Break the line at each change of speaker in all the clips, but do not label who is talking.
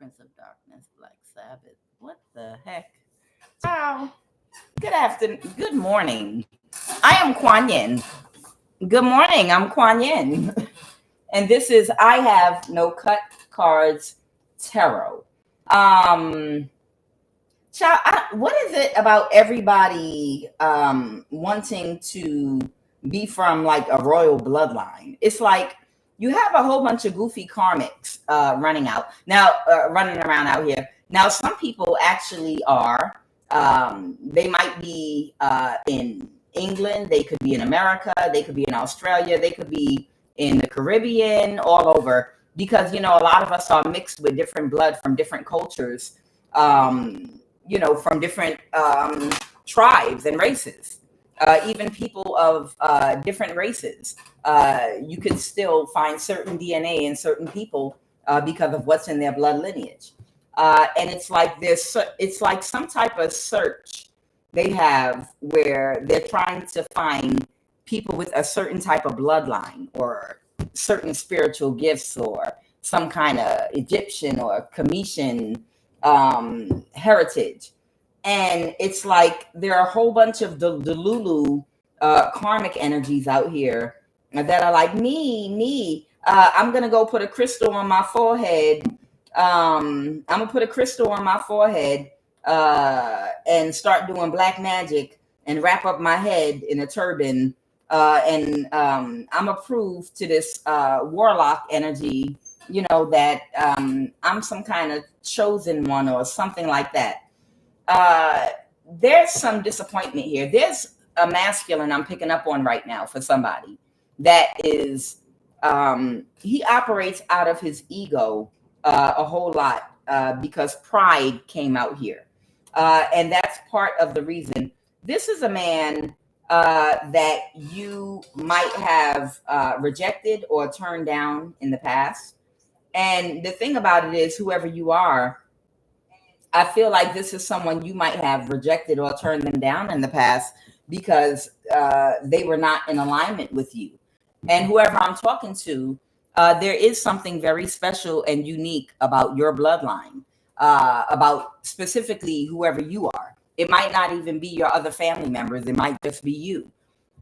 Prince of Darkness, Black Sabbath. What the heck? Ciao. Good afternoon. Good morning. I am Kuan Yin. Good morning. I'm Kuan Yin. And this is I Have No Cut Cards Tarot. Um, what is it about everybody wanting to be from like a royal bloodline? It's like you have a whole bunch of goofy karmics running around out here. Now, some people actually are. They might be in England. They could be in America. They could be in Australia. They could be in the Caribbean, all over. Because, a lot of us are mixed with different blood from different cultures. From different tribes and races, even people of different races. You can still find certain DNA in certain people because of what's in their blood lineage. And it's like it's like some type of search they have where they're trying to find people with a certain type of bloodline or certain spiritual gifts or some kind of Egyptian or Cometian heritage. And it's like there are a whole bunch of the Delulu karmic energies out here that are like me. I'm gonna go put a crystal on my forehead. I'm gonna put a crystal on my forehead and start doing black magic and wrap up my head in a turban. And I'm approved to this warlock energy, that I'm some kind of chosen one or something like that. There's some disappointment here. There's a masculine I'm picking up on right now for somebody that is, he operates out of his ego a whole lot because pride came out here. And that's part of the reason. This is a man that you might have rejected or turned down in the past. And the thing about it is, whoever you are, I feel like this is someone you might have rejected or turned them down in the past because they were not in alignment with you. And whoever I'm talking to, there is something very special and unique about your bloodline, about specifically whoever you are. It might not even be your other family members. It might just be you.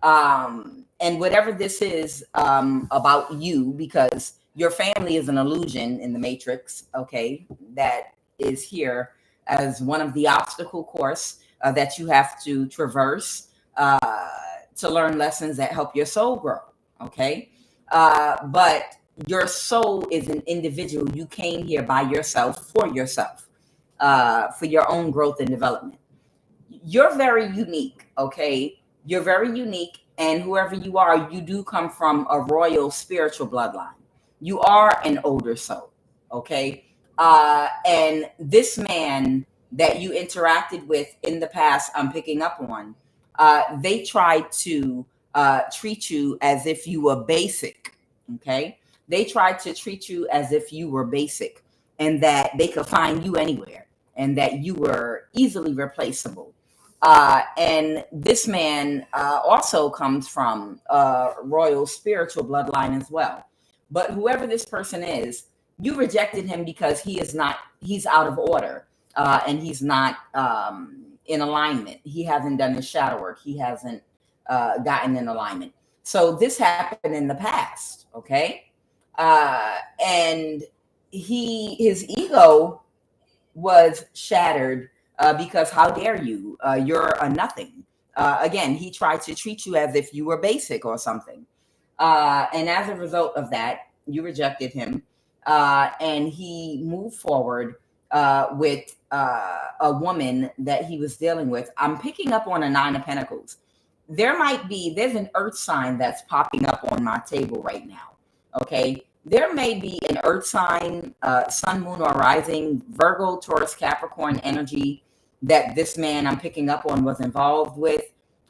And whatever this is about you, because your family is an illusion in the matrix, okay, that is here as one of the obstacle course that you have to traverse to learn lessons that help your soul grow, okay? But your soul is an individual. You came here by yourself, for your own growth and development. You're very unique, okay? You're very unique, and whoever you are, you do come from a royal spiritual bloodline. You are an older soul, okay? And this man that you interacted with in the past, I'm picking up on, they tried to treat you as if you were basic, okay? They tried to treat you as if you were basic and that they could find you anywhere and that you were easily replaceable. And this man also comes from a royal spiritual bloodline as well. But whoever this person is, you rejected him because he's out of order and he's not in alignment. He hasn't done his shadow work. He hasn't gotten in alignment. So this happened in the past, okay? And his ego was shattered because how dare you? You're a nothing. Again, he tried to treat you as if you were basic or something. And as a result of that, you rejected him. And he moved forward with a woman that he was dealing with. I'm picking up on a 9 of Pentacles. There's an earth sign that's popping up on my table right now. Okay. There may be an earth sign, sun, moon, or rising, Virgo, Taurus, Capricorn energy that this man I'm picking up on was involved with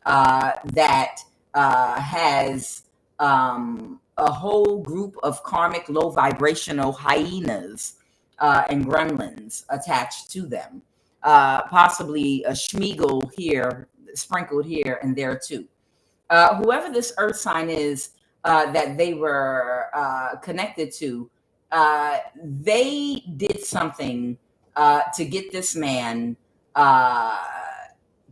that has a whole group of karmic low vibrational hyenas and gremlins attached to them. Possibly a Schmeagle here, sprinkled here and there too. Whoever this earth sign is that they were connected to, they did something to get this man uh,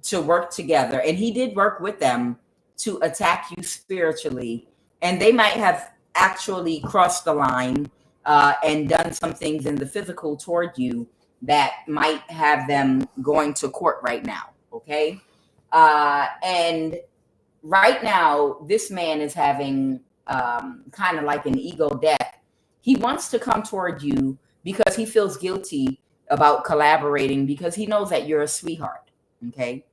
to work together, and he did work with them to attack you spiritually, and they might have actually crossed the line and done some things in the physical toward you that might have them going to court right now. Okay. And right now, this man is having kind of like an ego death. He wants to come toward you because he feels guilty about collaborating because he knows that you're a sweetheart. Okay.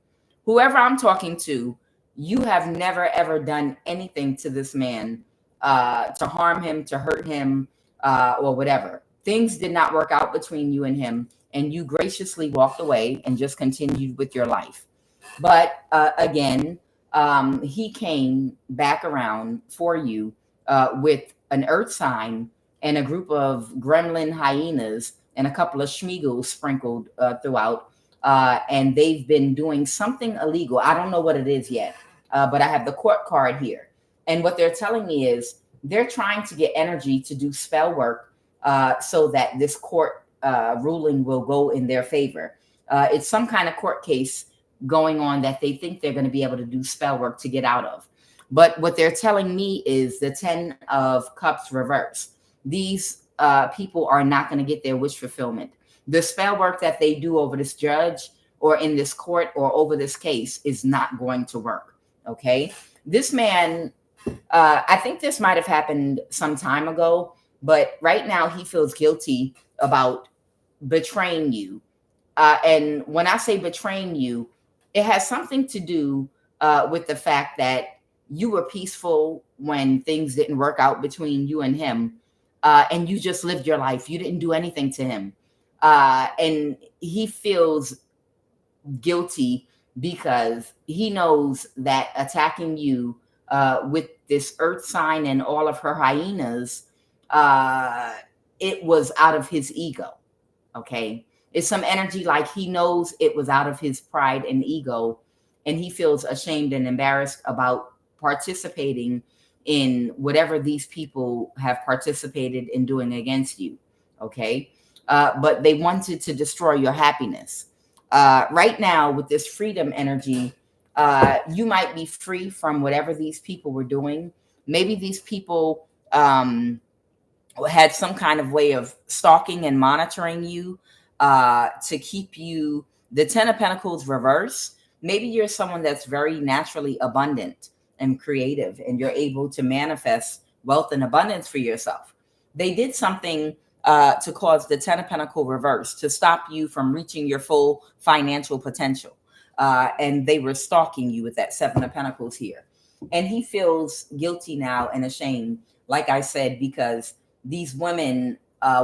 Whoever I'm talking to, you have never ever done anything to this man to harm him, to hurt him, or whatever. Things did not work out between you and him, and you graciously walked away and just continued with your life. But again, he came back around for you with an earth sign and a group of gremlin hyenas and a couple of schmeagles sprinkled throughout. And they've been doing something illegal. I don't know what it is yet, but I have the court card here. And what they're telling me is they're trying to get energy to do spell work so that this court ruling will go in their favor. It's some kind of court case going on that they think they're going to be able to do spell work to get out of. But what they're telling me is the 10 of Cups reverse. These people are not going to get their wish fulfillment. The spell work that they do over this judge or in this court or over this case is not going to work. Okay. This man, I think this might have happened some time ago, but right now he feels guilty about betraying you. And when I say betraying you, it has something to do with the fact that you were peaceful when things didn't work out between you and him. And you just lived your life. You didn't do anything to him. And he feels guilty because he knows that attacking you with this earth sign and all of her hyenas, it was out of his ego. Okay. It's some energy like he knows it was out of his pride and ego, and he feels ashamed and embarrassed about participating in whatever these people have participated in doing against you. Okay. But they wanted to destroy your happiness. Right now, with this freedom energy, you might be free from whatever these people were doing. Maybe these people had some kind of way of stalking and monitoring you to keep you. The 10 of Pentacles reverse. Maybe you're someone that's very naturally abundant and creative, and you're able to manifest wealth and abundance for yourself. They did something to cause the 10 of Pentacles reverse, to stop you from reaching your full financial potential. And they were stalking you with that 7 of Pentacles here. And he feels guilty now and ashamed, like I said, because these women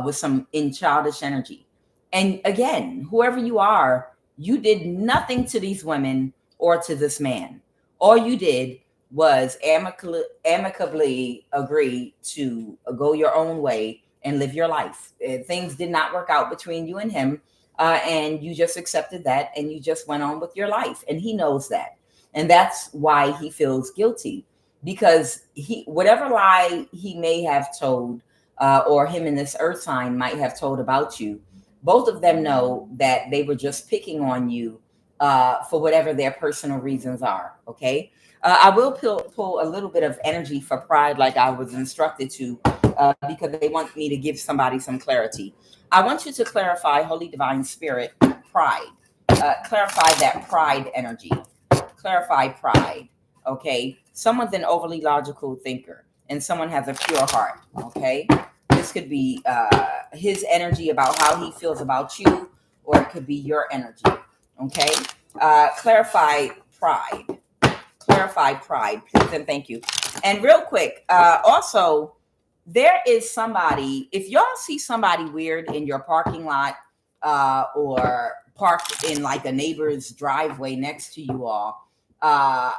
with some in childish energy. And again, whoever you are, you did nothing to these women or to this man. All you did was amicably agree to go your own way and live your life. Things did not work out between you and him, and you just accepted that and you just went on with your life. And he knows that. And that's why he feels guilty, because whatever lie he may have told, or him and this earth sign might have told about you, both of them know that they were just picking on you for whatever their personal reasons are. Okay. I will pull a little bit of energy for pride, like I was instructed to, because they want me to give somebody some clarity. I want you to clarify, Holy Divine Spirit, pride. Clarify that pride energy. Clarify pride. Okay. Someone's an overly logical thinker, and someone has a pure heart. Okay. This could be his energy about how he feels about you, or it could be your energy. Okay. Clarify pride. Clarify pride, please, and thank you. And real quick, also, there is somebody, if y'all see somebody weird in your parking lot, or parked in like a neighbor's driveway next to you all, a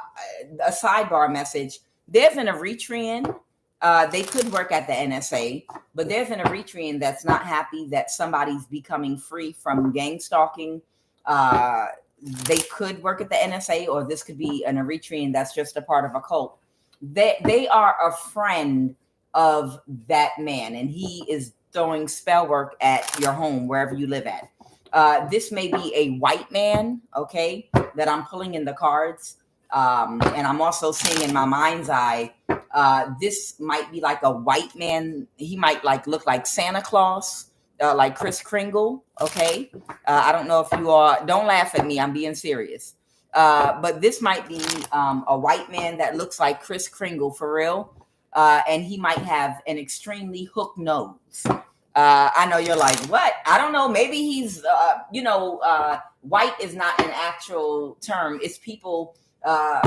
sidebar message, there's an Eritrean. They could work at the NSA, but there's an Eritrean that's not happy that somebody's becoming free from gang stalking. They could work at the NSA, or this could be an Eritrean that's just a part of a cult. They are a friend of that man, and he is throwing spell work at your home, wherever you live at. This may be a white man, okay, that I'm pulling in the cards. And I'm also seeing in my mind's eye, this might be like a white man. He might like look like Santa Claus, like Kris Kringle, okay? I don't know if you are, don't laugh at me, I'm being serious. But this might be a white man that looks like Kris Kringle for real. And he might have an extremely hooked nose. I know you're like, what? I don't know. Maybe he's, white is not an actual term. It's people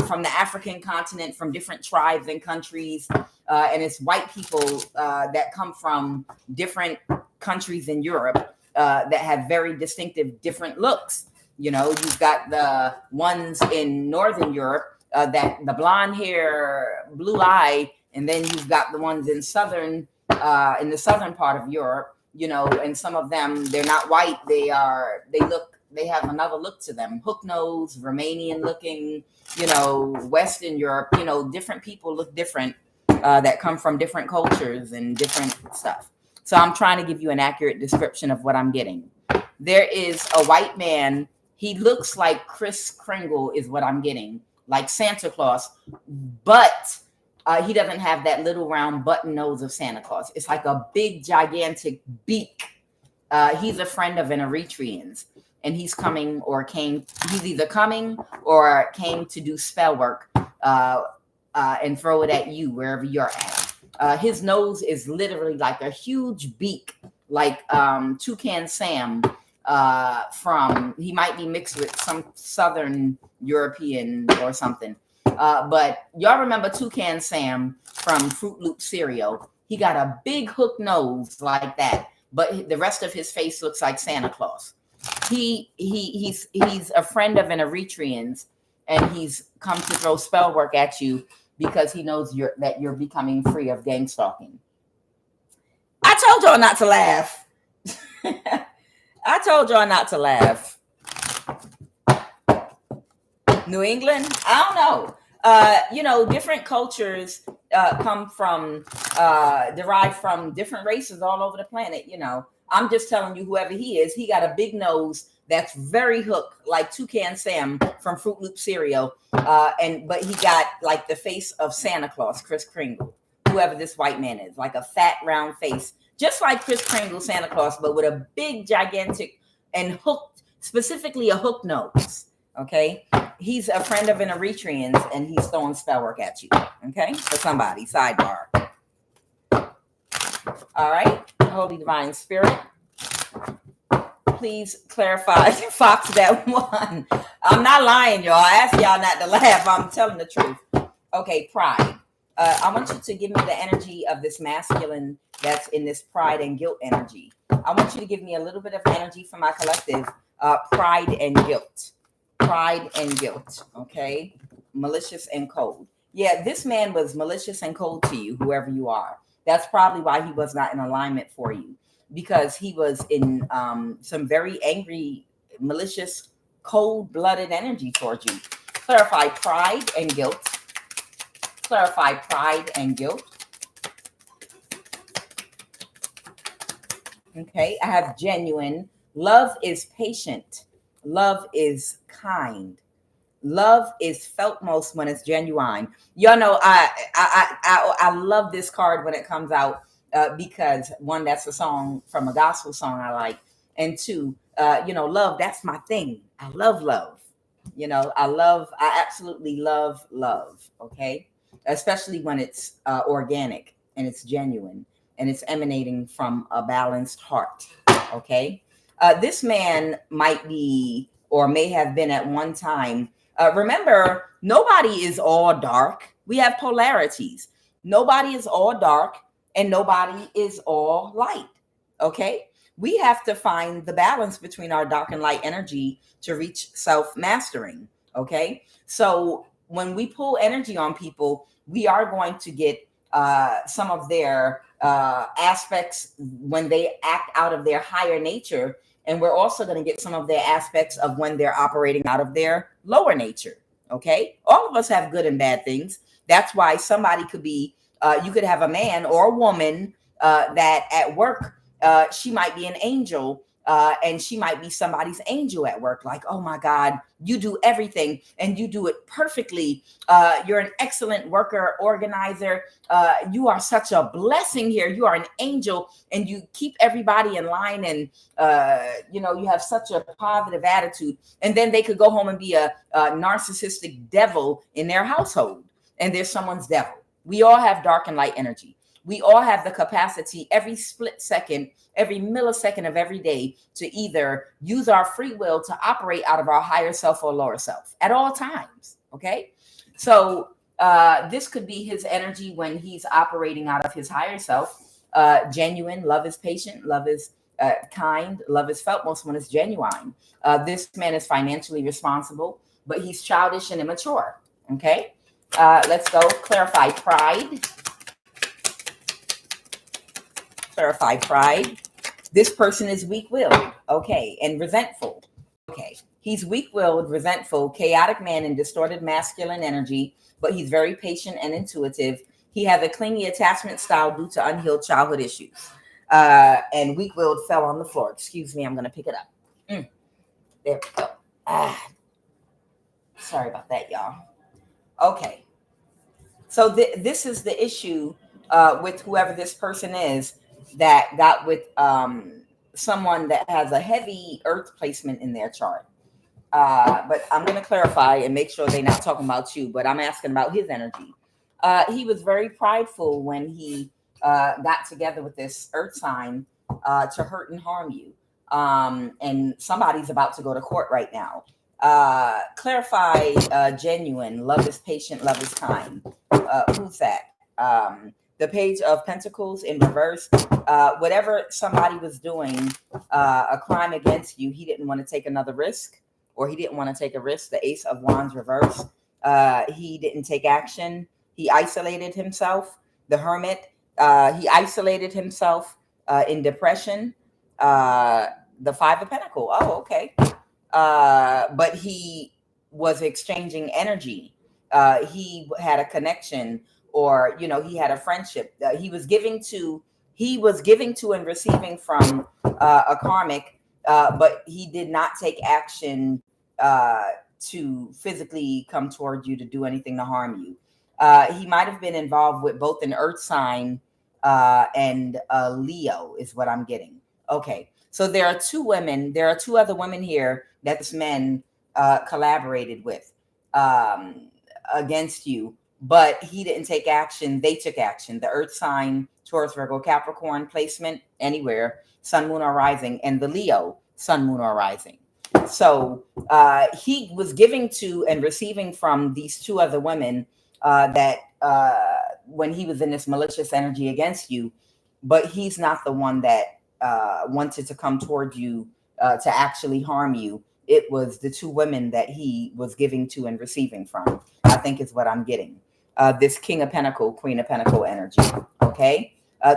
from the African continent, from different tribes and countries. And it's white people that come from different countries in Europe that have very distinctive different looks. You know, you've got the ones in Northern Europe that the blonde hair, blue eye, and then you've got the ones in in the southern part of Europe, you know, and some of them, they're not white. They have another look to them. Hook nose, Romanian looking, you know, Western Europe, you know, different people look different that come from different cultures and different stuff. So I'm trying to give you an accurate description of what I'm getting. There is a white man. He looks like Kris Kringle is what I'm getting, like Santa Claus, but he doesn't have that little round button nose of Santa Claus. It's like a big, gigantic beak. He's a friend of an Eritreans, and he's coming or came. He's either coming or came to do spell work and throw it at you wherever you're at. His nose is literally like a huge beak, like Toucan Sam. He might be mixed with some Southern European or something. But y'all remember Toucan Sam from Fruit Loop cereal? He got a big hook nose like that, but the rest of his face looks like Santa Claus. He's a friend of an Eritreans, and he's come to throw spell work at you because he knows that you're becoming free of gang stalking. I told y'all not to laugh. I told y'all not to laugh. New England? I don't know. Different cultures derived from different races all over the planet. You know, I'm just telling you, whoever he is, he got a big nose that's very hooked, like Toucan Sam from Fruit Loop cereal. But he got like the face of Santa Claus, Kris Kringle, whoever this white man is, like a fat, round face, just like Kris Kringle, Santa Claus, but with a big, gigantic and hooked, specifically a hooked nose. Okay. He's a friend of an Eritreans, and he's throwing spell work at you. Okay. For somebody, sidebar. All right. Holy Divine Spirit, please clarify Fox that one. I'm not lying, y'all. I asked y'all not to laugh. I'm telling the truth. Okay. Pride. I want you to give me the energy of this masculine that's in this pride and guilt energy. I want you to give me a little bit of energy for my collective, pride and guilt. Pride and guilt, okay? Malicious and cold. Yeah, this man was malicious and cold to you, whoever you are. That's probably why he was not in alignment for you, because he was in some very angry, malicious, cold-blooded energy towards you. Clarify pride and guilt. Clarify pride and guilt. Okay, I have genuine. Love is patient. Love is kind. Love is felt most when it's genuine. Y'all know I love this card when it comes out because one, that's a song from a gospel song I like, and two, love, that's my thing. I love love. I absolutely love love. Okay, especially when it's organic and it's genuine and it's emanating from a balanced heart. Okay. This man might be or may have been at one time. Remember, nobody is all dark. We have polarities. Nobody is all dark and nobody is all light. Okay. We have to find the balance between our dark and light energy to reach self-mastering. Okay. So when we pull energy on people, we are going to get some of their aspects when they act out of their higher nature. And we're also going to get some of their aspects of when they're operating out of their lower nature. Okay. All of us have good and bad things. That's why somebody could be, you could have a man or a woman that at work she might be an angel, and she might be somebody's angel at work. Like, oh my God, you do everything and you do it perfectly. You're an excellent worker, organizer. You are such a blessing here. You are an angel, and you keep everybody in line, and you have such a positive attitude. And then they could go home and be a narcissistic devil in their household, and they're someone's devil. We all have dark and light energy. We all have the capacity every split second, every millisecond of every day to either use our free will to operate out of our higher self or lower self at all times. Okay. So this could be his energy when he's operating out of his higher self. Genuine, love is patient, love is kind, love is felt most when it's genuine. This man is financially responsible, but he's childish and immature. Okay. Let's go clarify pride. Clarify pride. This person is weak-willed, okay, and resentful. Okay, he's weak-willed, resentful, chaotic man in distorted masculine energy, but he's very patient and intuitive. He has a clingy attachment style due to unhealed childhood issues. And weak-willed fell on the floor. Excuse me, I'm going to pick it up. There we go. Sorry about that, y'all. Okay, so this is the issue with whoever this person is that got with someone that has a heavy earth placement in their chart. But I'm going to clarify and make sure they're not talking about you, but I'm asking about his energy. He was very prideful when he got together with this earth sign to hurt and harm you. And somebody's about to go to court right now. Clarify genuine, love is patient, love is kind. Who's that? The Page of Pentacles in reverse. Whatever somebody was doing, a crime against you, he didn't want to take another risk, or he didn't want to take a risk. The Ace of Wands reverse. He didn't take action. He isolated himself. The Hermit. He isolated himself in depression. The Five of Pentacles. Oh, okay. But he was exchanging energy. He had a connection, or he had a friendship. He was giving to and receiving from a karmic, but he did not take action to physically come toward you to do anything to harm you. He might have been involved with both an earth sign and a Leo is what I'm getting. Okay, so there are two women. There are two other women here that this man collaborated with against you. But he didn't take action. They took action. The earth sign, Taurus, Virgo, Capricorn placement, anywhere, sun, moon, or rising, and the Leo, sun, moon, or rising. So he was giving to and receiving from these two other women that when he was in this malicious energy against you, but he's not the one that wanted to come toward you to actually harm you. It was the two women that he was giving to and receiving from, I think is what I'm getting. This King of Pentacle, Queen of Pentacle energy. Okay.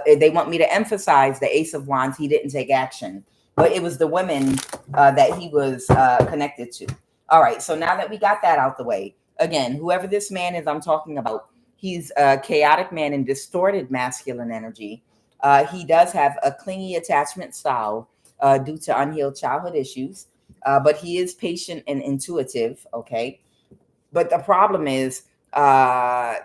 They want me to emphasize the Ace of Wands. He didn't take action, but it was the women that he was connected to. All right. So now that we got that out the way, again, whoever this man is I'm talking about, he's a chaotic man in distorted masculine energy. He does have a clingy attachment style due to unhealed childhood issues. But he is patient and intuitive, okay? But the problem is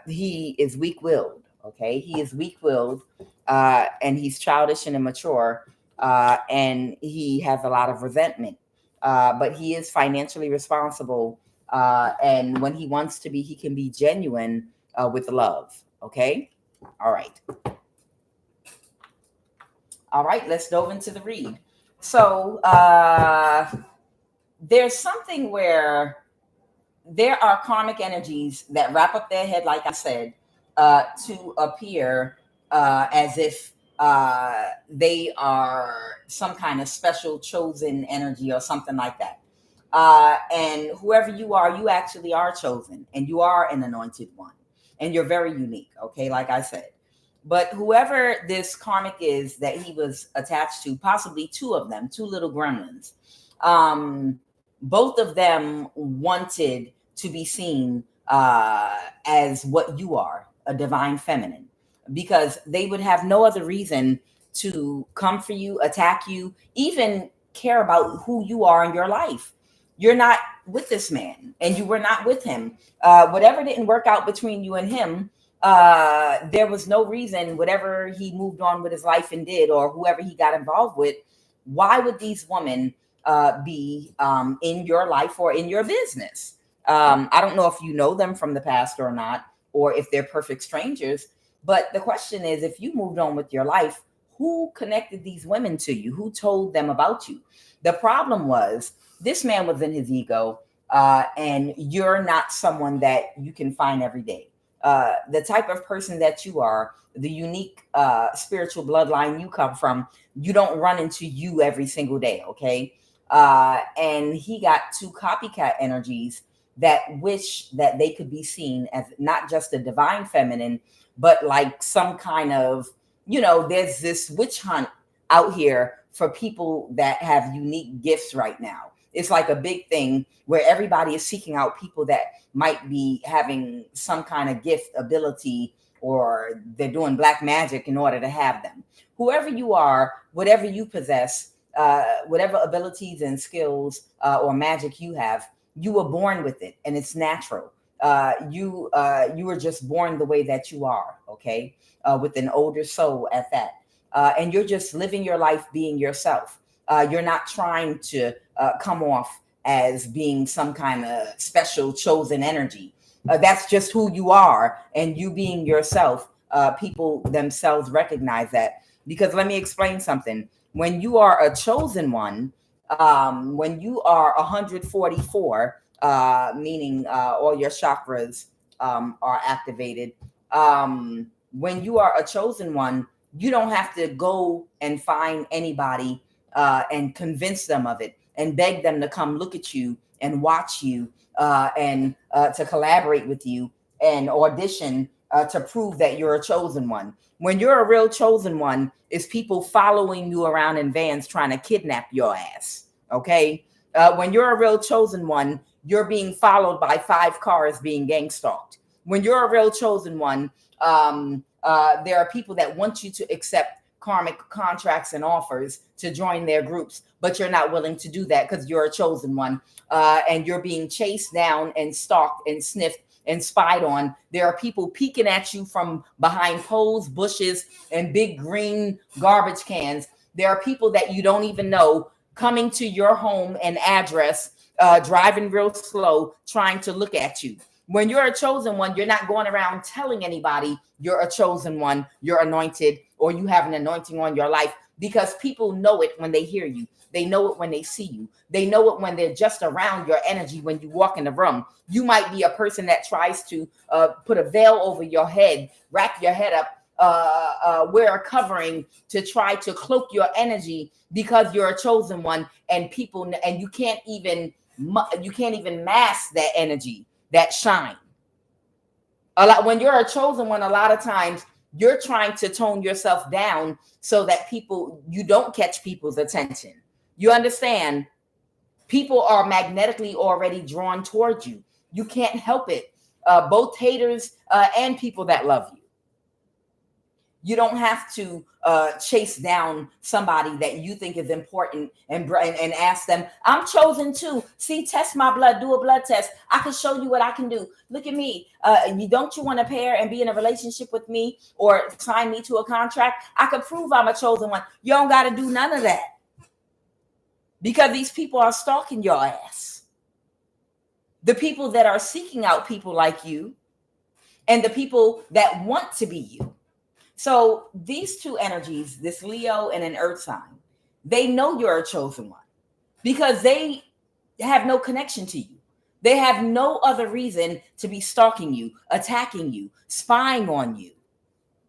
he is weak-willed, okay? He is weak-willed, and he's childish and immature, and he has a lot of resentment. But he is financially responsible, and when he wants to be, he can be genuine with love, okay? All right. All right, let's dive into the read. So, there's something where there are karmic energies that wrap up their head, like I said, to appear as if they are some kind of special chosen energy or something like that. And whoever you are, you actually are chosen, and you are an anointed one, and you're very unique. Okay, like I said. But whoever this karmic is that he was attached to, possibly two of them, two little gremlins, both of them wanted to be seen as what you are, a divine feminine, because they would have no other reason to come for you, attack you, even care about who you are in your life. You're not with this man, and you were not with him. Whatever didn't work out between you and him, there was no reason, whatever he moved on with his life and did, or whoever he got involved with, why would these women be in your life or in your business? I don't know if you know them from the past or not, or if they're perfect strangers. But the question is, if you moved on with your life, who connected these women to you? Who told them about you? The problem was this man was in his ego, and you're not someone that you can find every day. The type of person that you are, the unique spiritual bloodline you come from, you don't run into you every single day, okay? And he got two copycat energies that wish that they could be seen as not just a divine feminine, but like some kind of, there's this witch hunt out here for people that have unique gifts right now. It's like a big thing where everybody is seeking out people that might be having some kind of gift, ability, or they're doing black magic in order to have them. Whoever you are, whatever you possess, whatever abilities and skills or magic you have, you were born with it, and it's natural. You were just born the way that you are, okay, with an older soul at that. And you're just living your life being yourself. You're not trying to come off as being some kind of special chosen energy. That's just who you are, and you being yourself, people themselves recognize that. Because let me explain something. When you are a chosen one, when you are 144, meaning all your chakras are activated, when you are a chosen one, you don't have to go and find anybody and convince them of it and beg them to come look at you and watch you and to collaborate with you and audition to prove that you're a chosen one. When you're a real chosen one, it's people following you around in vans trying to kidnap your ass. Okay. When you're a real chosen one, you're being followed by 5 cars being gang stalked. When you're a real chosen one, there are people that want you to accept karmic contracts and offers to join their groups, but you're not willing to do that because you're a chosen one, and you're being chased down and stalked and sniffed and spied on. There are people peeking at you from behind poles, bushes, and big green garbage cans. There are people that you don't even know coming to your home and address, driving real slow, trying to look at you. When you're a chosen one, you're not going around telling anybody you're a chosen one, you're anointed, or you have an anointing on your life, because people know it when they hear you. They know it when they see you. They know it when they're just around your energy when you walk in the room. You might be a person that tries to put a veil over your head, wrap your head up, wear a covering to try to cloak your energy because you're a chosen one, and people, and you can't even mask that energy, that shine. When you're a chosen one, a lot of times you're trying to tone yourself down so that you don't catch people's attention. You understand? People are magnetically already drawn towards you. You can't help it. Both haters and people that love you. You don't have to chase down somebody that you think is important and ask them, I'm chosen too. See, test my blood, do a blood test. I can show you what I can do. Look at me. Don't you want to pair and be in a relationship with me or sign me to a contract? I could prove I'm a chosen one. You don't got to do none of that, because these people are stalking your ass. The people that are seeking out people like you and the people that want to be you. So these two energies, this Leo and an earth sign, they know you're a chosen one because they have no connection to you. They have no other reason to be stalking you, attacking you, spying on you.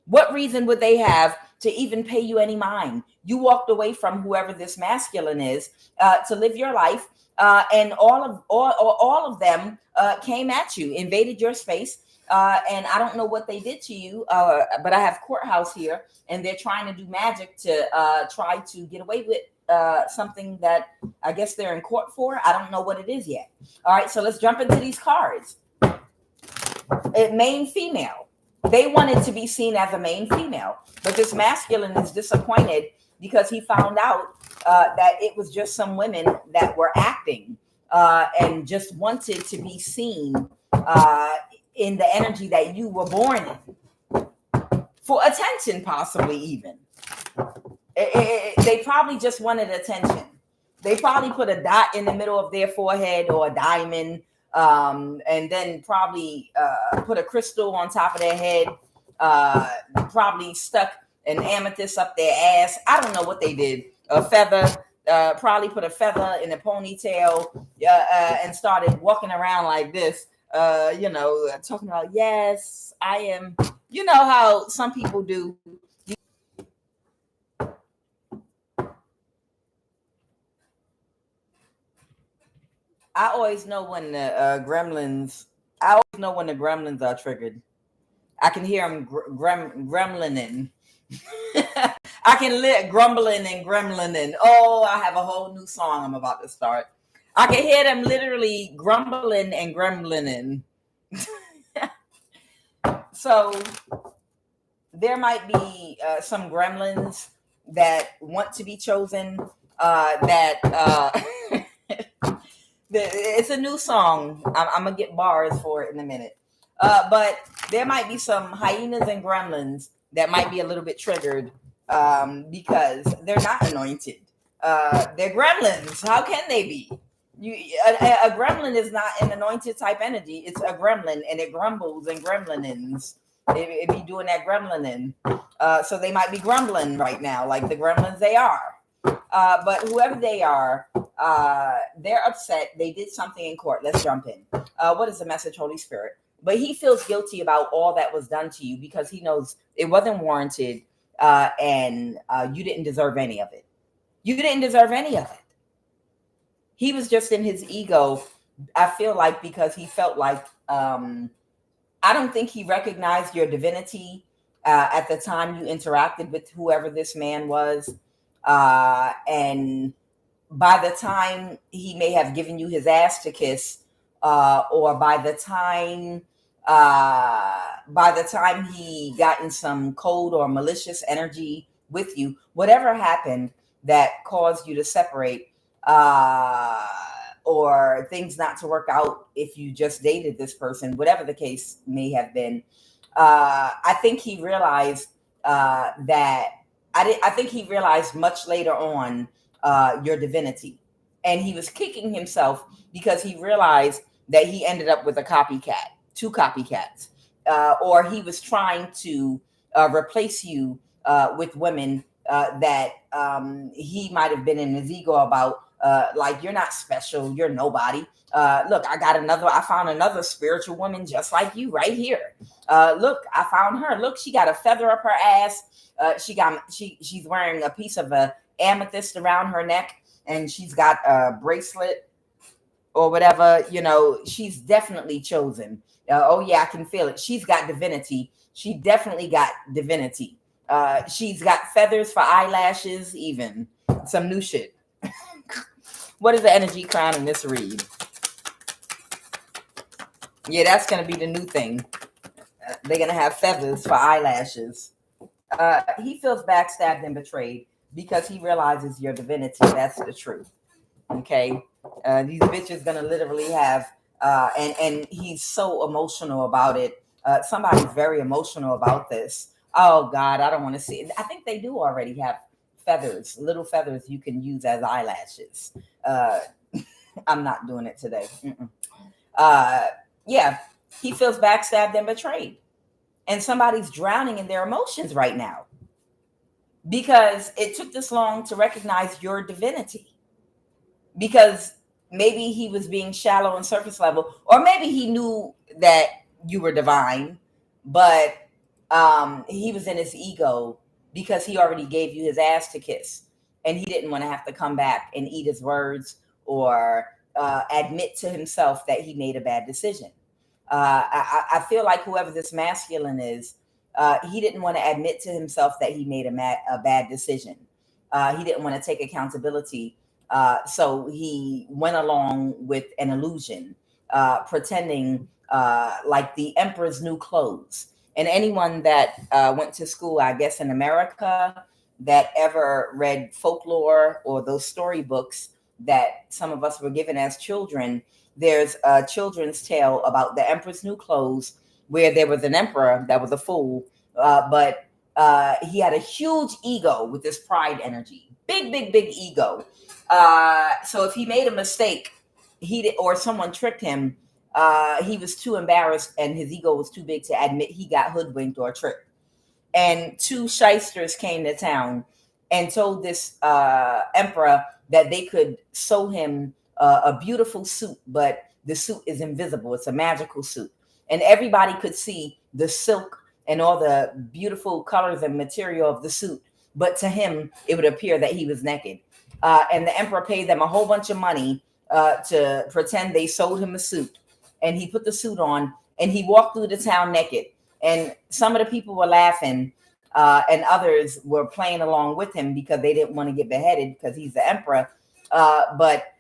What reason would they have to even pay you any mind? You walked away from whoever this masculine is to live your life, and all of them came at you, invaded your space. And I don't know what they did to you, but I have courthouse here, and they're trying to do magic to try to get away with something that I guess they're in court for. I don't know what it is yet. All right, so let's jump into these cards. Main female. They wanted to be seen as a main female, but this masculine is disappointed because he found out that it was just some women that were acting and just wanted to be seen in the energy that you were born in, for attention, possibly even. They probably just wanted attention. They probably put a dot in the middle of their forehead or a diamond, and then probably put a crystal on top of their head, probably stuck an amethyst up their ass. I don't know what they did. A feather, probably put a feather in a ponytail, and started walking around like this, talking about, yes, I am. You know how some people do. I always know when the gremlins. I always know when the gremlins are triggered. I can hear them gremlining. I can grumbling and gremlining. Oh, I have a whole new song I'm about to start. I can hear them literally grumbling and gremlining. So there might be some gremlins that want to be chosen. It's a new song. I'm gonna get bars for it in a minute. But there might be some hyenas and gremlins that might be a little bit triggered because they're not anointed. They're gremlins. How can they be? A gremlin is not an anointed type energy. It's a gremlin, and it grumbles and gremlinins. It be doing that gremlining. So they might be grumbling right now, like the gremlins they are. But whoever they are, they're upset. They did something in court. Let's jump in. What is the message, Holy Spirit? But he feels guilty about all that was done to you because he knows it wasn't warranted, and you didn't deserve any of it. You didn't deserve any of it. He was just in his ego, I feel like, because he felt like, I don't think he recognized your divinity at the time you interacted with whoever this man was. And by the time he may have given you his ass to kiss, or by the time he got in some cold or malicious energy with you, whatever happened that caused you to separate, or things not to work out if you just dated this person, whatever the case may have been, I think he realized that I think he realized much later on your divinity, and he was kicking himself because he realized that he ended up with a copycat, two copycats, or he was trying to replace you with women that he might have been in his ego about, like, you're not special, you're nobody. Look, I found another spiritual woman just like you right here. Look, I found her. Look, she got a feather up her ass. She's wearing a piece of a amethyst around her neck, and she's got a bracelet or whatever. She's definitely chosen. Oh yeah, I can feel it. She's got divinity. She definitely got divinity. She's got feathers for eyelashes, even some new shit. What is the energy crown in this read? Yeah, that's going to be the new thing. They're going to have feathers for eyelashes. He feels backstabbed and betrayed because he realizes your divinity. That's the truth. Okay. These bitches going to literally have, and he's so emotional about it. Somebody's very emotional about this. Oh God, I don't want to see it. I think they do already have feathers, little feathers you can use as eyelashes. I'm not doing it today. Yeah, he feels backstabbed and betrayed. And somebody's drowning in their emotions right now because it took this long to recognize your divinity. Because maybe he was being shallow and surface level, or maybe he knew that you were divine, but he was in his ego because he already gave you his ass to kiss, and he didn't want to have to come back and eat his words or admit to himself that he made a bad decision. I feel like whoever this masculine is, he didn't want to admit to himself that he made a bad decision. He didn't want to take accountability. So he went along with an illusion, pretending like the emperor's new clothes. And anyone that went to school, I guess, in America, that ever read folklore or those storybooks that some of us were given as children, there's a children's tale about the Emperor's New Clothes, where there was an emperor that was a fool, but he had a huge ego with this pride energy, big ego. So if he made a mistake, or someone tricked him, he was too embarrassed and his ego was too big to admit he got hoodwinked or tricked. And two shysters came to town and told this emperor that they could sew him a beautiful suit, but the suit is invisible. It's a magical suit. And everybody could see the silk and all the beautiful colors and material of the suit. But to him, it would appear that he was naked. And the emperor paid them a whole bunch of money to pretend they sold him a suit. And he put the suit on and he walked through the town naked. And some of the people were laughing and others were playing along with him because they didn't want to get beheaded because he's the emperor. But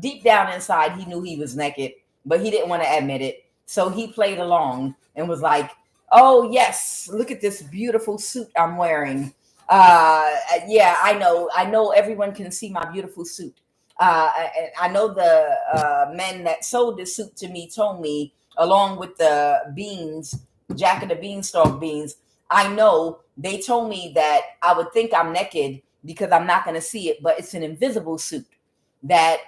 deep down inside, he knew he was naked, but he didn't want to admit it. So he played along and was like, oh, yes, look at this beautiful suit I'm wearing. Yeah, I know everyone can see my beautiful suit. I know the men that sold this suit to me told me, along with the beans, Jack of the Beanstalk beans, I know they told me that I would think I'm naked because I'm not going to see it, but it's an invisible suit that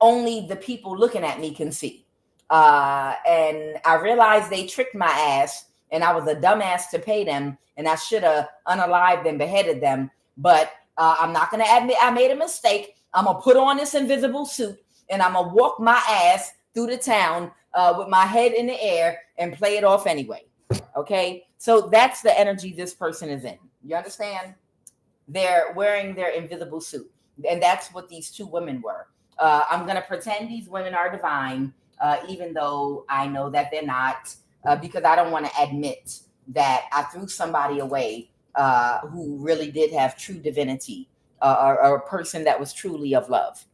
only the people looking at me can see. And I realized they tricked my ass and I was a dumbass to pay them and I should have unalived and beheaded them. But I'm not going to admit I made a mistake. I'm going to put on this invisible suit and I'm going to walk my ass through the town with my head in the air and play it off anyway. Okay. So that's the energy this person is in. You understand? They're wearing their invisible suit. And that's what these two women were. I'm going to pretend these women are divine, even though I know that they're not, because I don't want to admit that I threw somebody away who really did have true divinity, or a person that was truly of love.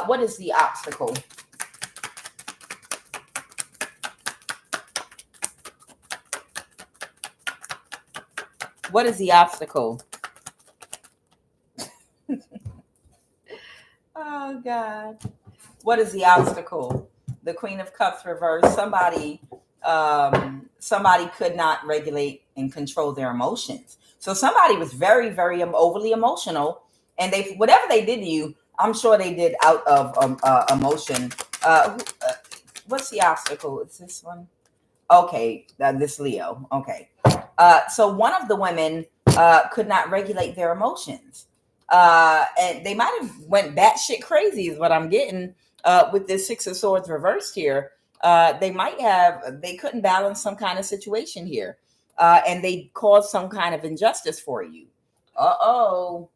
What is the obstacle? What is the obstacle? Oh, God. What is the obstacle? The Queen of Cups reversed. Somebody could not regulate and control their emotions. So somebody was very, very overly emotional, and they, whatever they did to you, I'm sure they did out of emotion. What's the obstacle? Is this one? Okay, this Leo. Okay. So one of the women could not regulate their emotions. And they might have went batshit crazy is what I'm getting with this Six of Swords reversed here. They couldn't balance some kind of situation here. And they caused some kind of injustice for you. Uh-oh.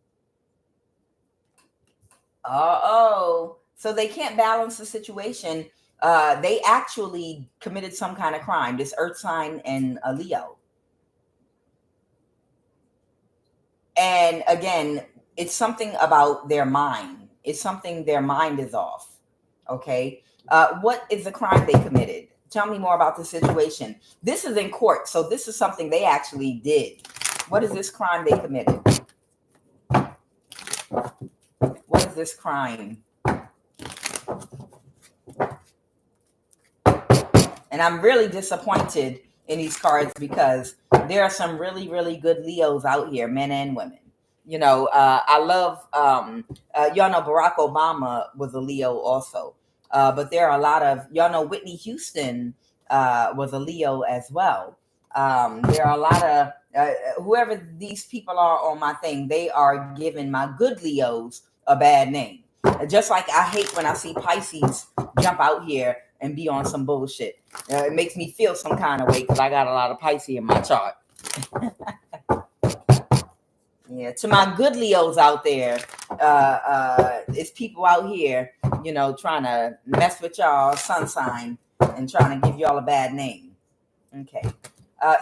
So they can't balance the situation. They actually committed some kind of crime, this earth sign and a Leo. And again, it's something about their mind. It's something their mind is off. Okay. What is the crime they committed? Tell me more about the situation. This is in court. So this is something they actually did. What is this crime they committed? What is this crime? And I'm really disappointed in these cards because there are some really, really good Leos out here, men and women. You know, I love, y'all know Barack Obama was a Leo also. But there are a lot of, y'all know Whitney Houston was a Leo as well. There are a lot of, whoever these people are on my thing, they are giving my good Leos a bad name. Just like I hate when I see Pisces jump out here and be on some bullshit. It makes me feel some kind of way because I got a lot of Pisces in my chart. Yeah, to my good Leos out there, it's people out here, you know, trying to mess with y'all sun sign and trying to give y'all a bad name. Okay.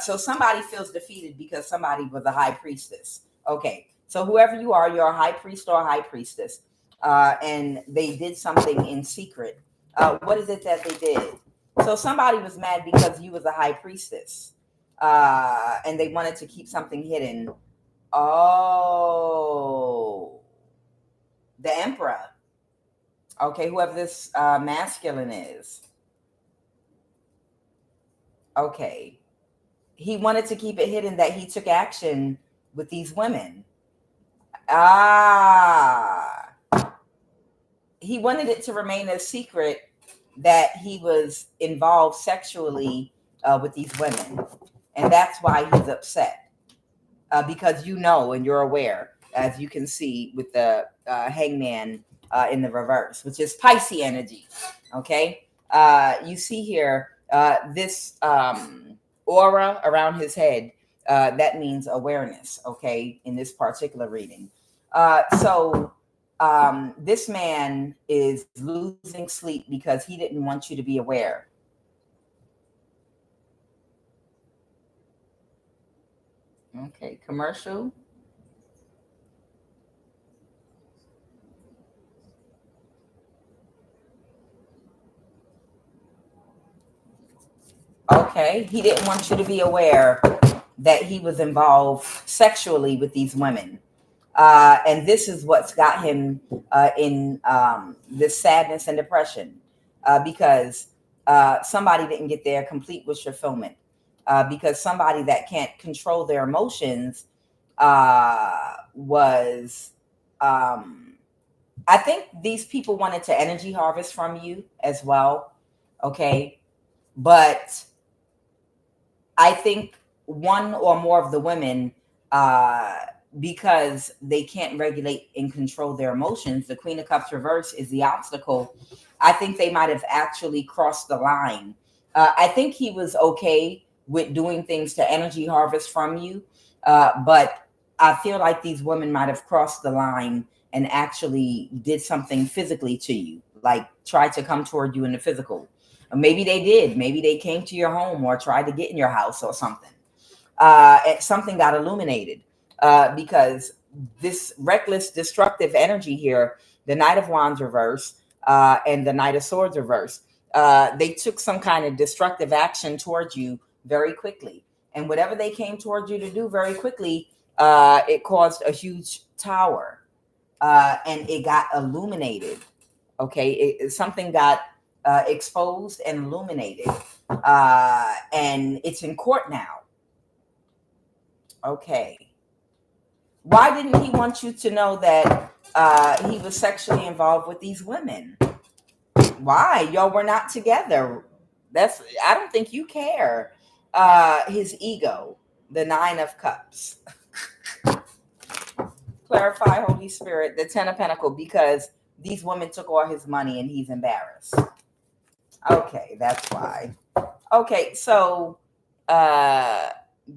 So somebody feels defeated because somebody was a high priestess. Okay. So whoever you are, you're a high priest or a high priestess. And they did something in secret. What is it that they did? So somebody was mad because you was a high priestess. And they wanted to keep something hidden. Oh, the emperor. Okay, whoever this masculine is. Okay. He wanted to keep it hidden that he took action with these women. Ah. He wanted it to remain a secret that he was involved sexually with these women. And that's why he's upset. Because you know and you're aware, as you can see with the hangman in the reverse, which is Pisces energy. Okay. You see here this aura around his head. That means awareness. Okay. In this particular reading. So this man is losing sleep because he didn't want you to be aware. Okay, commercial. Okay, he didn't want you to be aware that he was involved sexually with these women. And this is what's got him in this sadness and depression because somebody didn't get their complete wish fulfillment. Because somebody that can't control their emotions was, I think these people wanted to energy harvest from you as well. Okay. But I think one or more of the women, because they can't regulate and control their emotions, the Queen of Cups reverse is the obstacle. I think they might have actually crossed the line. I think he was okay with doing things to energy harvest from you, but I feel like these women might have crossed the line and actually did something physically to you, like tried to come toward you in the physical. Maybe they did. Maybe they came to your home or tried to get in your house or something. Something got illuminated because this reckless, destructive energy here, the Knight of Wands reverse and the Knight of Swords reverse, they took some kind of destructive action towards you very quickly. And whatever they came towards you to do very quickly, it caused a huge tower and it got illuminated. Okay, something got exposed and illuminated, and it's in court now. Okay, why didn't he want you to know that he was sexually involved with these women? Why? Y'all were not together. I don't think you care. His ego, the Nine of Cups. Clarify, Holy Spirit, the Ten of Pentacles, because these women took all his money and he's embarrassed. Okay, that's why. Okay, so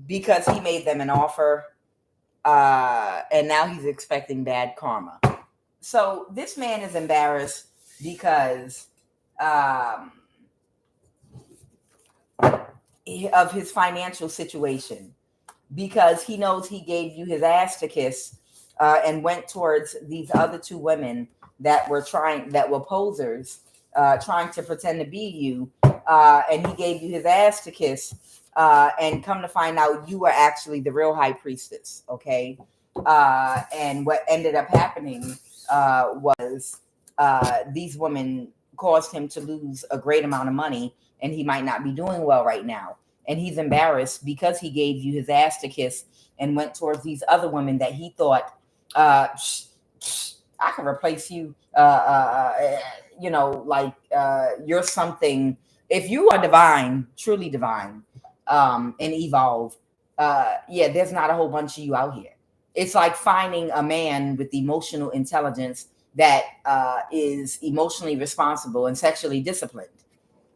because he made them an offer, and now he's expecting bad karma. So this man is embarrassed because of his financial situation, because he knows he gave you his ass to kiss and went towards these other two women that were posers, trying to pretend to be you, and he gave you his ass to kiss, and come to find out you were actually the real high priestess. Okay, and what ended up happening was these women caused him to lose a great amount of money, and he might not be doing well right now. And he's embarrassed because he gave you his ass to kiss and went towards these other women that he thought, I can replace you. You're something. If you are divine, truly divine, and evolve, there's not a whole bunch of you out here. It's like finding a man with emotional intelligence that is emotionally responsible and sexually disciplined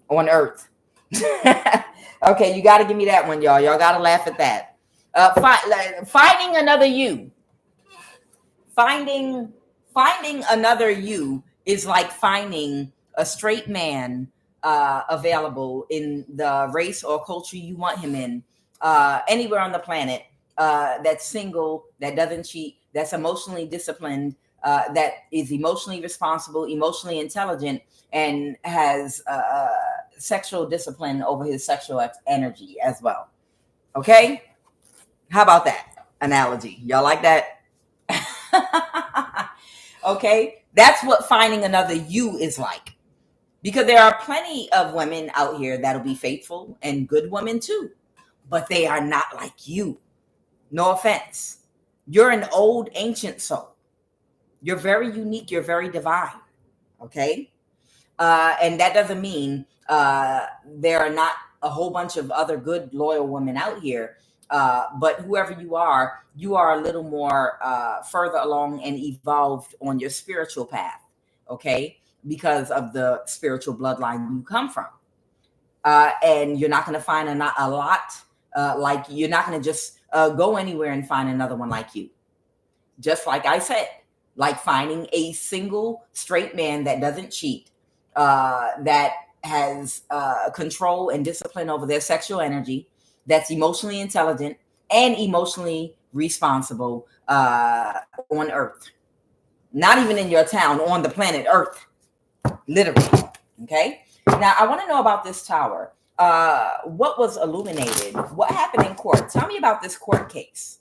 on Earth. Okay, you got to give me that one, y'all. Y'all got to laugh at that. Finding another you. Finding another you is like finding a straight man available in the race or culture you want him in, anywhere on the planet, that's single, that doesn't cheat, that's emotionally disciplined, that is emotionally responsible, emotionally intelligent, and has sexual discipline over his sexual energy as well. Okay? How about that analogy? Y'all like that? Okay? That's what finding another you is like. Because there are plenty of women out here that'll be faithful and good women too, but they are not like you. No offense. You're an old ancient soul. You're very unique. You're very divine. Okay? And that doesn't mean there are not a whole bunch of other good, loyal women out here. But whoever you are a little more further along and evolved on your spiritual path. Okay? Because of the spiritual bloodline you come from. And you're not going to find a lot like you're not going to just go anywhere and find another one like you. Just like I said, like finding a single straight man that doesn't cheat, that has control and discipline over their sexual energy, that's emotionally intelligent and emotionally responsible on Earth. Not even in your town, on the planet Earth, literally. Okay. Now, I want to know about this tower. What was illuminated? What happened in court? Tell me about this court case.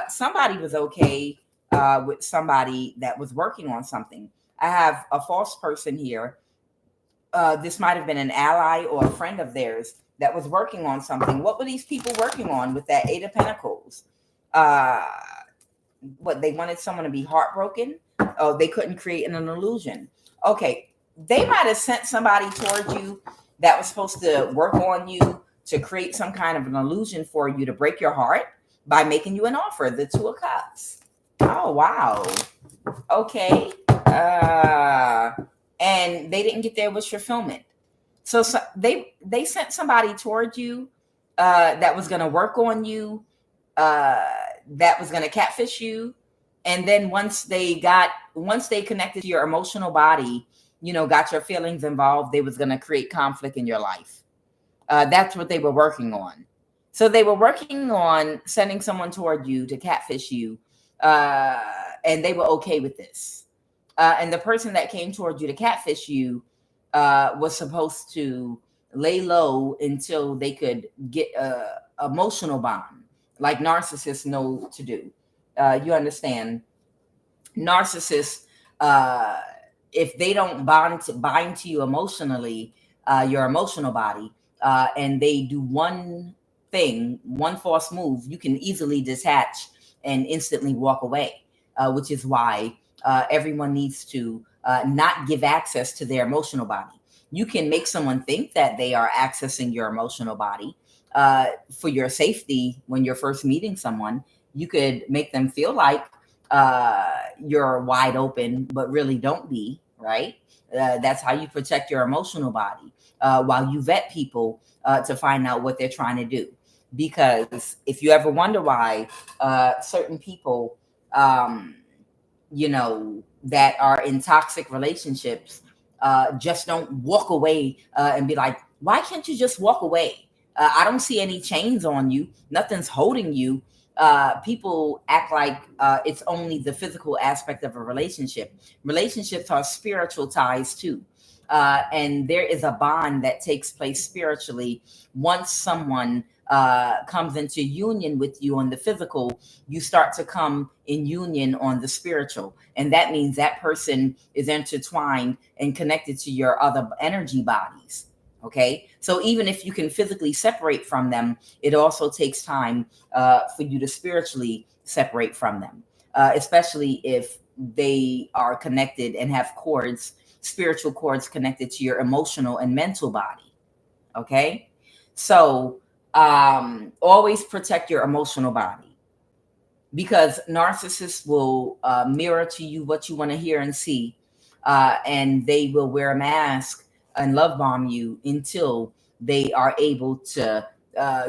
Somebody was okay with somebody that was working on something. I have a false person here. This might have been an ally or a friend of theirs that was working on something. What were these people working on with that Eight of Pentacles? What, they wanted someone to be heartbroken? Oh, they couldn't create an illusion. Okay, they might have sent somebody towards you that was supposed to work on you to create some kind of an illusion for you to break your heart by making you an offer, the Two of Cups. Oh, wow. Okay. And they didn't get their wish fulfillment. So they sent somebody towards you that was going to work on you, that was going to catfish you. And then once they connected to your emotional body, got your feelings involved, they was going to create conflict in your life. That's what they were working on. So they were working on sending someone toward you to catfish you, and they were okay with this. And the person that came toward you to catfish you was supposed to lay low until they could get a emotional bond, like narcissists know to do. You understand? Narcissists, if they don't bind to you emotionally, your emotional body, and they do one thing, one false move, you can easily detach and instantly walk away, which is why everyone needs to not give access to their emotional body. You can make someone think that they are accessing your emotional body for your safety. When you're first meeting someone, you could make them feel like you're wide open, but really don't be, right? That's how you protect your emotional body while you vet people to find out what they're trying to do. Because if you ever wonder why certain people, that are in toxic relationships just don't walk away and be like, why can't you just walk away? I don't see any chains on you. Nothing's holding you. People act like it's only the physical aspect of a relationship. Relationships are spiritual ties too. And there is a bond that takes place spiritually. Once someone comes into union with you on the physical, you start to come in union on the spiritual. And that means that person is intertwined and connected to your other energy bodies. Okay. So even if you can physically separate from them, it also takes time for you to spiritually separate from them, especially if they are connected and have cords, spiritual cords connected to your emotional and mental body. Okay. So always protect your emotional body, because narcissists will mirror to you what you want to hear and see, and they will wear a mask and love bomb you until they are able to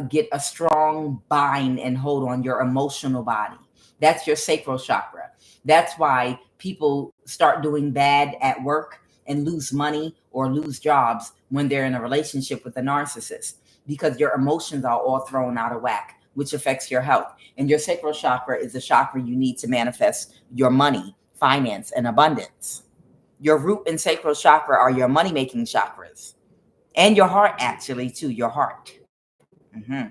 get a strong bind and hold on your emotional body. That's your sacral chakra. That's why people start doing bad at work and lose money or lose jobs when they're in a relationship with a narcissist, because your emotions are all thrown out of whack, which affects your health. And your sacral chakra is the chakra you need to manifest your money, finance, and abundance. Your root and sacral chakra are your money-making chakras. And your heart, actually, too, your heart. Mm-hmm.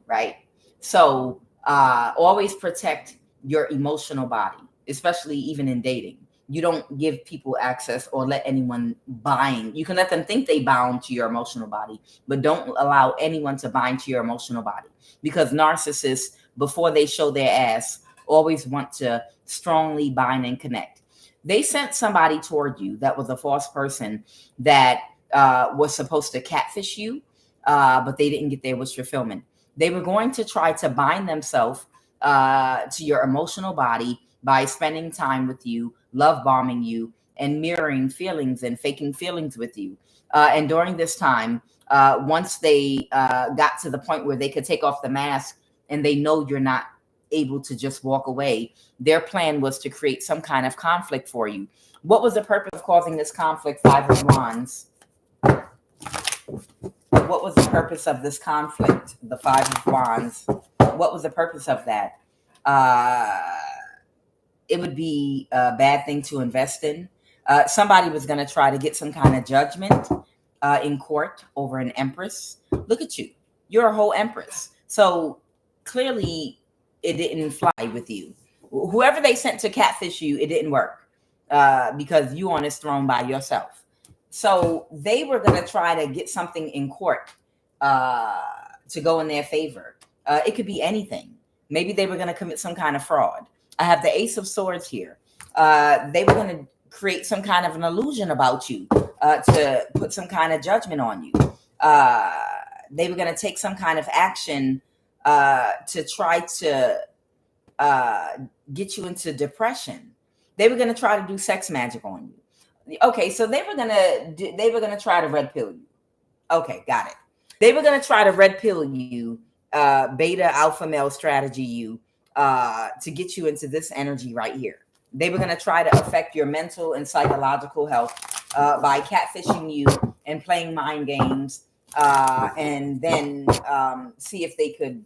right? So always protect your emotional body, especially even in dating. You don't give people access or let anyone bind. You can let them think they bound to your emotional body, but don't allow anyone to bind to your emotional body, because narcissists, before they show their ass, always want to strongly bind and connect. They sent somebody toward you that was a false person that was supposed to catfish you, but they didn't get their wish fulfillment. They were going to try to bind themselves to your emotional body by spending time with you, love bombing you, and mirroring feelings and faking feelings with you. And during this time, once they got to the point where they could take off the mask and they know you're not able to just walk away, their plan was to create some kind of conflict for you. What was the purpose of causing this conflict, Five of Wands? What was the purpose of this conflict, the Five of Wands? What was the purpose of that? It would be a bad thing to invest in. Somebody was going to try to get some kind of judgment in court over an empress. Look at you. You're a whole empress. So clearly it didn't fly with you. Whoever they sent to catfish you, it didn't work because you on this throne by yourself. So they were going to try to get something in court to go in their favor. It could be anything. Maybe they were going to commit some kind of fraud. I have the Ace of Swords here. They were going to create some kind of an illusion about you to put some kind of judgment on you. They were going to take some kind of action to try to get you into depression. They were going to try to do sex magic on you. Okay, so they were gonna try to red pill you. Okay, got it. They were gonna try to red pill you, beta alpha male strategy you, to get you into this energy right here. They were gonna try to affect your mental and psychological health by catfishing you and playing mind games, and then see if they could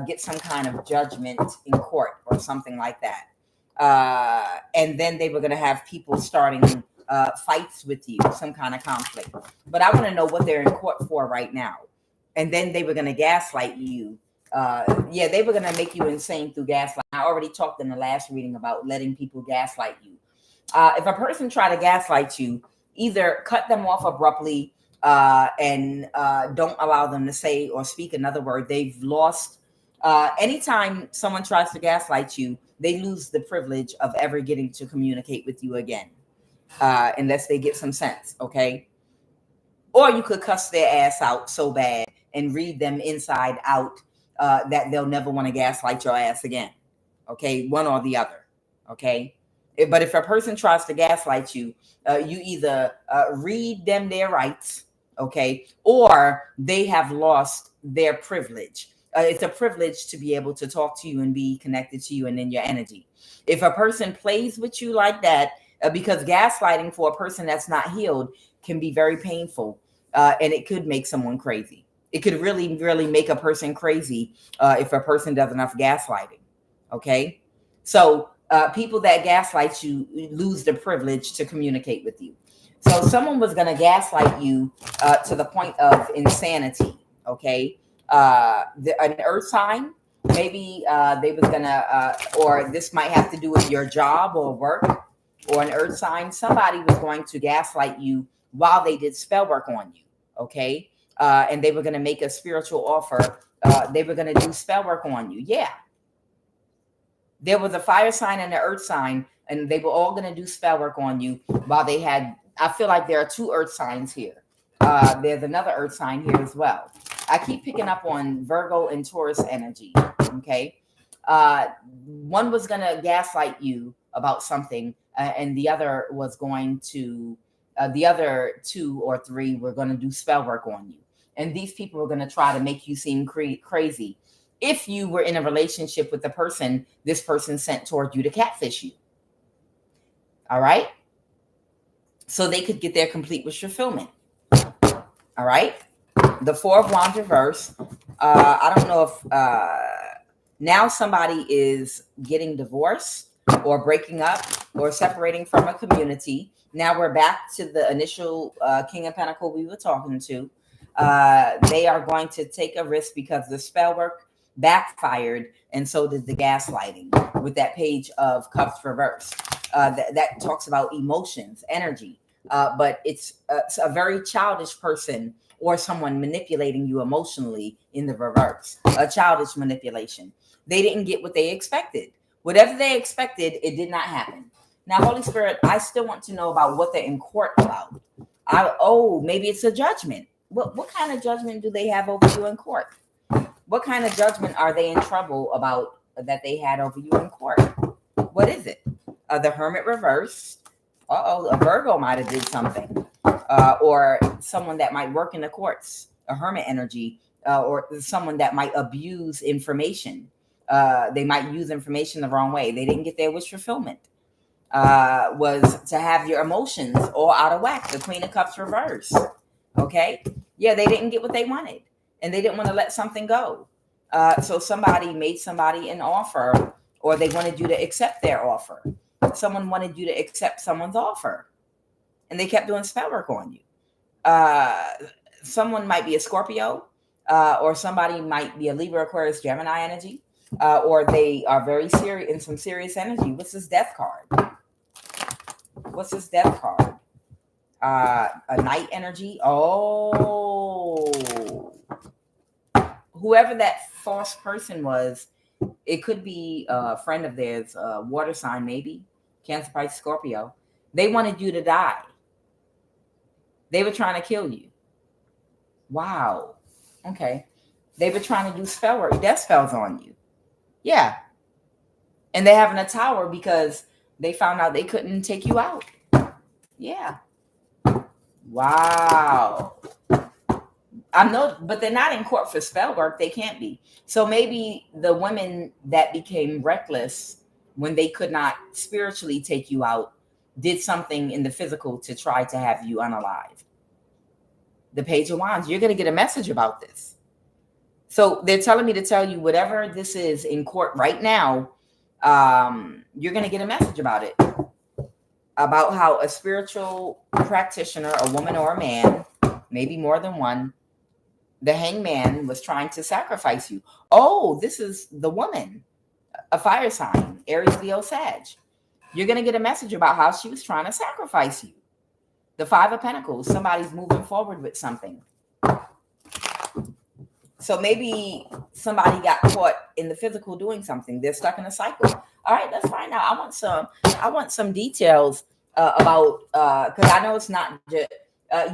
get some kind of judgment in court or something like that. And then they were gonna have people starting fights with you, some kind of conflict. But I want to know what they're in court for right now. And then they were going to gaslight you. They were going to make you insane through gaslight. I already talked in the last reading about letting people gaslight you. If a person try to gaslight you, either cut them off abruptly and don't allow them to say or speak another word. They've lost. Anytime someone tries to gaslight you, they lose the privilege of ever getting to communicate with you again. Unless they get some sense, okay? Or you could cuss their ass out so bad and read them inside out that they'll never want to gaslight your ass again, okay? One or the other, okay? But if a person tries to gaslight you, you either read them their rights, okay? Or they have lost their privilege. It's a privilege to be able to talk to you and be connected to you and in your energy. If a person plays with you like that, because gaslighting for a person that's not healed can be very painful, and it could make someone crazy. It could really, really make a person crazy if a person does enough gaslighting. Okay, so people that gaslight you lose the privilege to communicate with you. So someone was going to gaslight you to the point of insanity. Okay, an earth sign. Maybe they was gonna, or this might have to do with your job or work. Or an earth sign, somebody was going to gaslight you while they did spell work on you, okay? And they were going to make a spiritual offer. They were going to do spell work on you. Yeah. There was a fire sign and an earth sign, and they were all going to do spell work on you while they had, I feel like there are two earth signs here. There's another earth sign here as well. I keep picking up on Virgo and Taurus energy, okay? One was going to gaslight you about something, and the other was going to, the other two or three were going to do spell work on you. And these people were going to try to make you seem crazy. If you were in a relationship with the person, this person sent toward you to catfish you. All right. So they could get their complete wish fulfillment. All right. The Four of Wands reverse. I don't know if now somebody is getting divorced or breaking up or separating from a community. Now we're back to the initial King of Pentacles we were talking to. They are going to take a risk because the spell work backfired, and so did the gaslighting with that Page of Cups reversed. That talks about emotions, energy, but it's a very childish person or someone manipulating you emotionally in the reverse, a childish manipulation. They didn't get what they expected. Whatever they expected, it did not happen. Now, Holy Spirit, I still want to know about what they're in court about. Maybe it's a judgment. What kind of judgment do they have over you in court? What kind of judgment are they in trouble about that they had over you in court? What is it? The Hermit reversed. A Virgo might have did something. Or someone that might work in the courts, a Hermit energy, or someone that might abuse information. They might use information the wrong way. They didn't get their wish fulfillment. Was to have your emotions all out of whack. The Queen of Cups reversed. Okay? Yeah, they didn't get what they wanted. And they didn't want to let something go. So somebody made somebody an offer, or they wanted you to accept their offer. Someone wanted you to accept someone's offer, and they kept doing spell work on you. Someone might be a Scorpio, or somebody might be a Libra, Aquarius, Gemini energy, or they are very serious in some serious energy. What's this Death card? What's this Death card? A Knight energy. Oh, whoever that false person was, it could be a friend of theirs, water sign maybe, Cancer, Pisces, Scorpio. They wanted you to die. They were trying to kill you. Wow. Okay. They were trying to do spell work, death spells on you. Yeah. And they having a tower because they found out they couldn't take you out. Yeah. Wow. I know, but they're not in court for spell work. They can't be. So maybe the women that became reckless when they could not spiritually take you out did something in the physical to try to have you unalived. The Page of Wands, you're going to get a message about this. So they're telling me to tell you whatever this is in court right now, you're going to get a message about it. About how a spiritual practitioner, a woman or a man, maybe more than one, the Hangman was trying to sacrifice you. Oh, this is the woman, a fire sign, Aries, Leo, Sag. You're going to get a message about how she was trying to sacrifice you. The Five of Pentacles, somebody's moving forward with something. So maybe somebody got caught in the physical doing something. They're stuck in a cycle. All right, let's find out. I want some details about, because I know it's not just,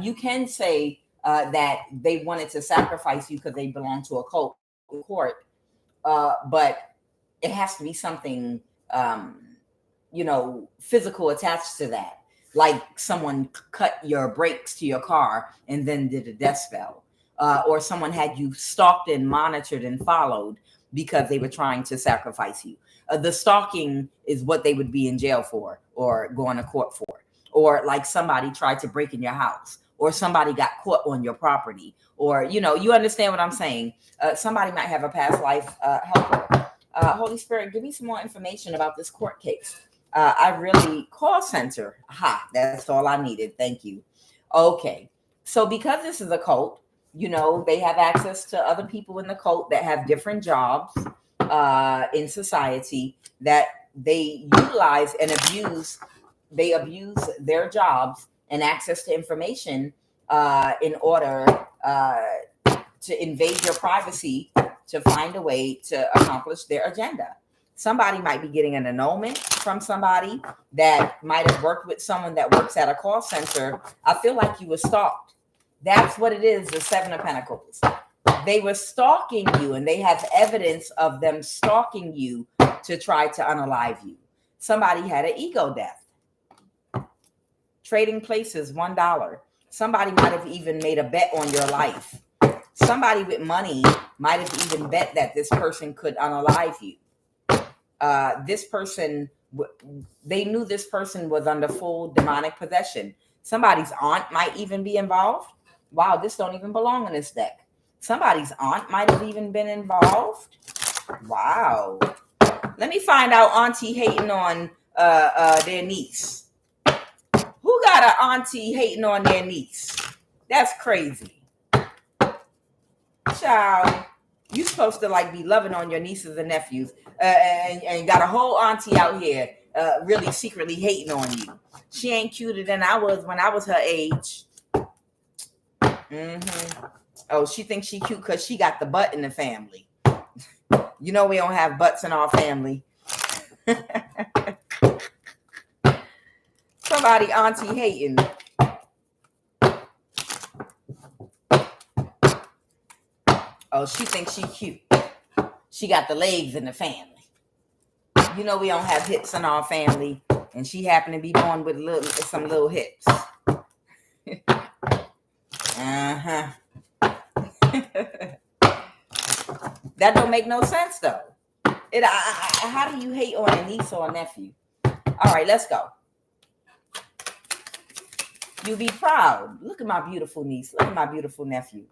you can say that they wanted to sacrifice you because they belong to a cult court, but it has to be something, physical attached to that. Like someone cut your brakes to your car and then did a death spell. Or someone had you stalked and monitored and followed because they were trying to sacrifice you. The stalking is what they would be in jail for or going to court for. Or like somebody tried to break in your house, or somebody got caught on your property, or, you understand what I'm saying. Somebody might have a past life helper. Holy Spirit, give me some more information about this court case. Call center. Aha, that's all I needed. Thank you. Okay. So because this is a cult, they have access to other people in the cult that have different jobs in society that they utilize and abuse. They abuse their jobs and access to information in order to invade your privacy, to find a way to accomplish their agenda. Somebody might be getting an annulment from somebody that might have worked with someone that works at a call center. I feel like you were stalked. That's what it is, the Seven of Pentacles. They were stalking you, and they have evidence of them stalking you to try to unalive you. Somebody had an ego death. Trading places, $1. Somebody might have even made a bet on your life. Somebody with money might have even bet that this person could unalive you. This person, they knew this person was under full demonic possession. Somebody's aunt might even be involved. Wow, this don't even belong in this deck. Somebody's aunt might have even been involved. Wow. Let me find out auntie hating on their niece. Who got an auntie hating on their niece? That's crazy. Child. You supposed to like be loving on your nieces and nephews, and got a whole auntie out here really secretly hating on you. She ain't cuter than I was when I was her age. Mm-hmm. Oh, she thinks she cute because she got the butt in the family. You know we don't have butts in our family. Somebody auntie hating. Oh, she thinks she cute. She got the legs in the family. You know we don't have hips in our family, and she happened to be born with some little hips. Uh-huh. That don't make no sense though. How do you hate on a niece or a nephew? All right, let's go. You be proud. Look at my beautiful niece. Look at my beautiful nephew.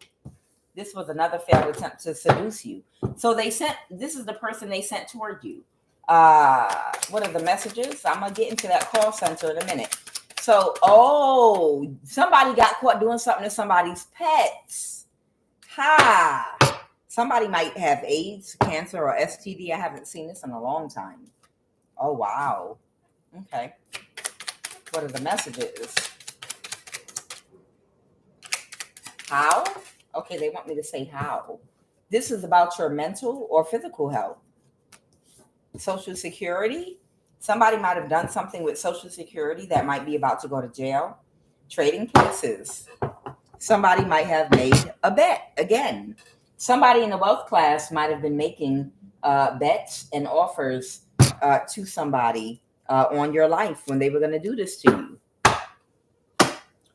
This was another failed attempt to seduce you. So this is the person they sent toward you. What are the messages? I'm going to get into that call center in a minute. So, somebody got caught doing something to somebody's pets. Ha! Somebody might have AIDS, cancer, or STD. I haven't seen this in a long time. Oh, wow. Okay. What are the messages? How? Okay, they want me to say how. This is about your mental or physical health. Social Security. Somebody might have done something with Social Security that might be about to go to jail. Trading places. Somebody might have made a bet again. Somebody in the wealth class might have been making bets and offers to somebody on your life when they were going to do this to you.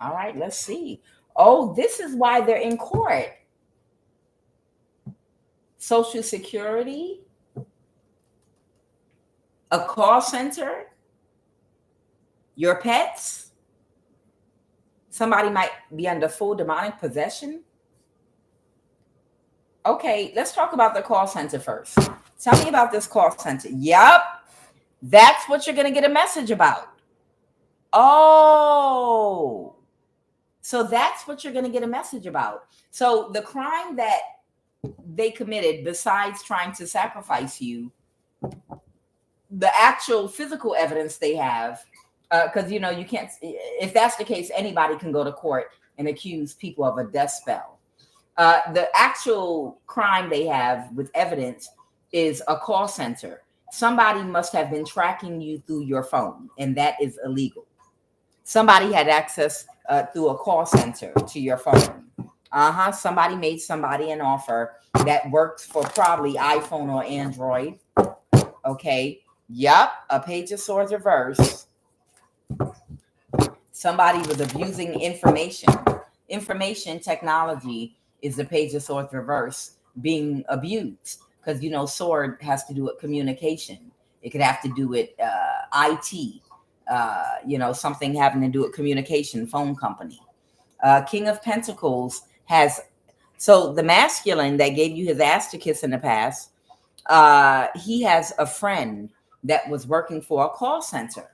All right, let's see. Oh, this is why they're in court. Social Security, a call center, your pets. Somebody might be under full demonic possession. Okay, let's talk about the call center first. Tell me about this call center. Yep, that's what you're going to get a message about. Oh, so that's what you're going to get a message about. So the crime that they committed, besides trying to sacrifice you, the actual physical evidence they have, because you can't, if that's the case, anybody can go to court and accuse people of a death spell. The actual crime they have with evidence is a call center. Somebody must have been tracking you through your phone, and that is illegal. Somebody had access through a call center to your phone. Somebody made somebody an offer that works for probably iPhone or Android. Okay. Yup. A Page of Swords reverse. Somebody was abusing information. Information technology is the Page of Swords reverse being abused, because sword has to do with communication. It could have to do with IT. Something having to do with communication, phone company. King of Pentacles so the masculine that gave you his ass to kiss in the past, he has a friend that was working for a call center.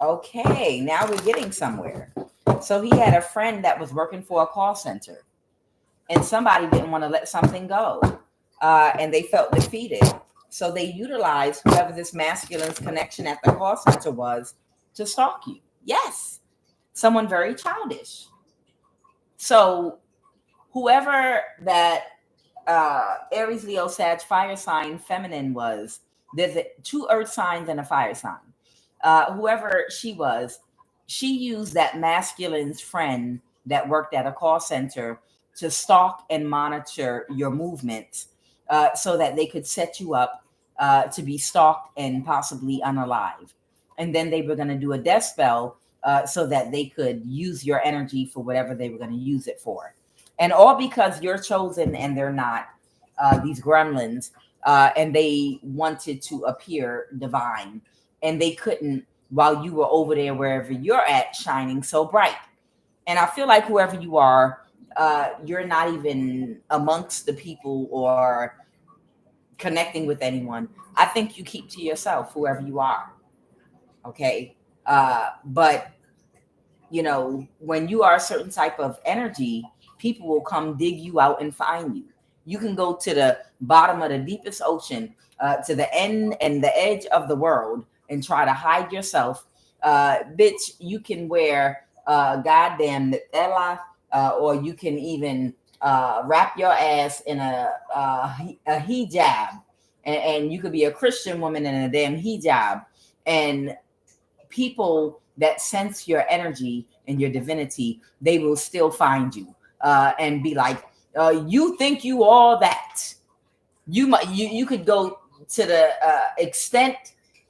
Okay, now we're getting somewhere. So he had a friend that was working for a call center, and somebody didn't want to let something go, and they felt defeated. So they utilized whoever this masculine's connection at the call center was to stalk you. Yes, someone very childish. So whoever that Aries, Leo, Sag, fire sign, feminine was, there's two earth signs and a fire sign. Whoever she was, she used that masculine's friend that worked at a call center to stalk and monitor your movements so that they could set you up to be stalked and possibly unalive. And then they were going to do a death spell so that they could use your energy for whatever they were going to use it for. And all because you're chosen and they're not, these gremlins, and they wanted to appear divine. And they couldn't while you were over there wherever you're at, shining so bright. And I feel like whoever you are, you're not even amongst the people or connecting with anyone. I think you keep to yourself, whoever you are. Okay. But when you are a certain type of energy, people will come dig you out and find you. You can go to the bottom of the deepest ocean, to the end and the edge of the world, and try to hide yourself. Bitch, you can wear goddamn Nutella, or you can even wrap your ass in a hijab, and you could be a Christian woman in a damn hijab, and people that sense your energy and your divinity, they will still find you and be like, you think you all that. You could go to the extent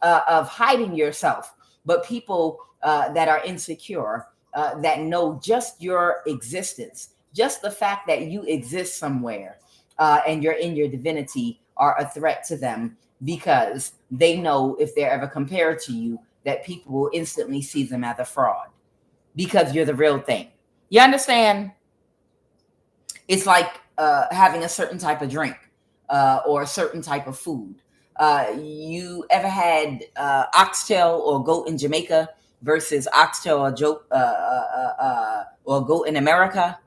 of hiding yourself, but people that are insecure, that know just your existence, just the fact that you exist somewhere, and you're in your divinity, are a threat to them, because they know if they're ever compared to you, that people will instantly see them as a fraud, because you're the real thing. You understand? It's like having a certain type of drink, or a certain type of food. You ever had oxtail or goat in Jamaica versus oxtail or goat in America?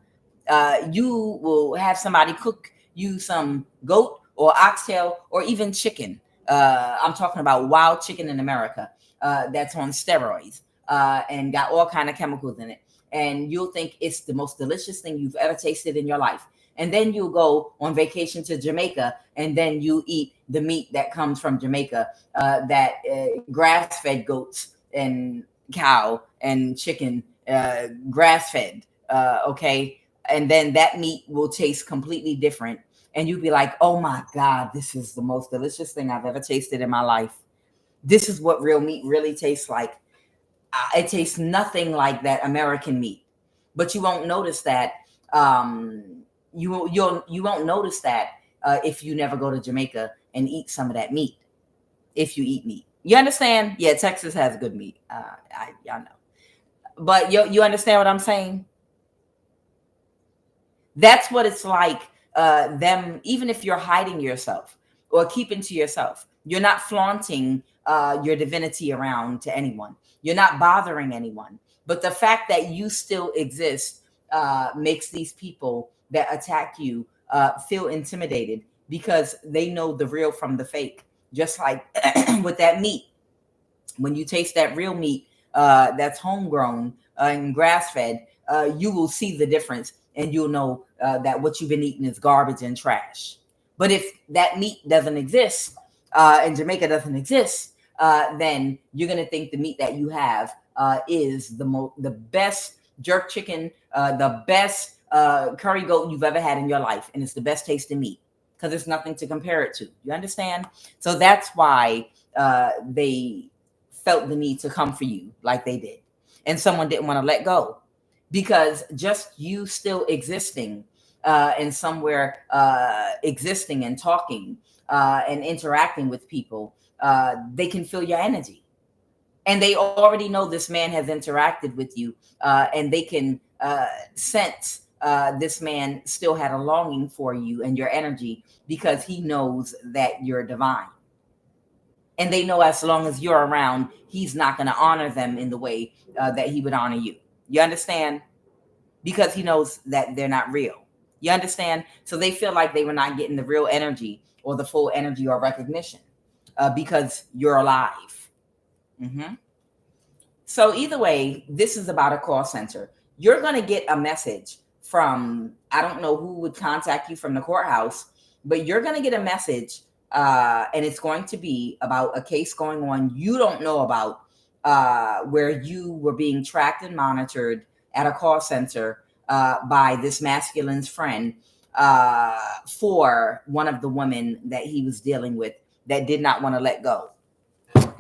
You will have somebody cook you some goat or oxtail or even chicken. I'm talking about wild chicken in America, that's on steroids, and got all kind of chemicals in it. And you'll think it's the most delicious thing you've ever tasted in your life. And then you'll go on vacation to Jamaica, and then you eat the meat that comes from Jamaica, that grass-fed goats and cow and chicken, grass-fed, okay? And then that meat will taste completely different. And you'll be like, oh my God, this is the most delicious thing I've ever tasted in my life. This is what real meat really tastes like. It tastes nothing like that American meat. But you won't notice that. You won't notice that if you never go to Jamaica and eat some of that meat. If you eat meat, you understand? Yeah, Texas has good meat. Y'all know. But you understand what I'm saying? That's what it's like. Them, even if you're hiding yourself or keeping to yourself, you're not flaunting your divinity around to anyone. You're not bothering anyone. But the fact that you still exist makes these people that attack you feel intimidated, because they know the real from the fake. Just like with that meat, when you taste that real meat that's homegrown and grass-fed, you will see the difference, and you'll know that what you've been eating is garbage and trash. But if that meat doesn't exist, and Jamaica doesn't exist, then you're going to think the meat that you have is the best jerk chicken, the best curry goat you've ever had in your life. And it's the best tasting meat, because there's nothing to compare it to. You understand? So that's why they felt the need to come for you like they did. And someone didn't want to let go, because just you still existing and somewhere existing and talking and interacting with people, they can feel your energy. And they already know this man has interacted with you, and they can sense this man still had a longing for you and your energy, because he knows that you're divine. And they know as long as you're around, he's not going to honor them in the way that he would honor you. You understand? Because he knows that they're not real. You understand? So they feel like they were not getting the real energy or the full energy or recognition because you're alive. Mm-hmm. So either way, this is about a call center. You're going to get a message from, I don't know who would contact you from the courthouse, but you're going to get a message, and it's going to be about a case going on you don't know about, where you were being tracked and monitored at a call center by this masculine's friend for one of the women that he was dealing with that did not want to let go.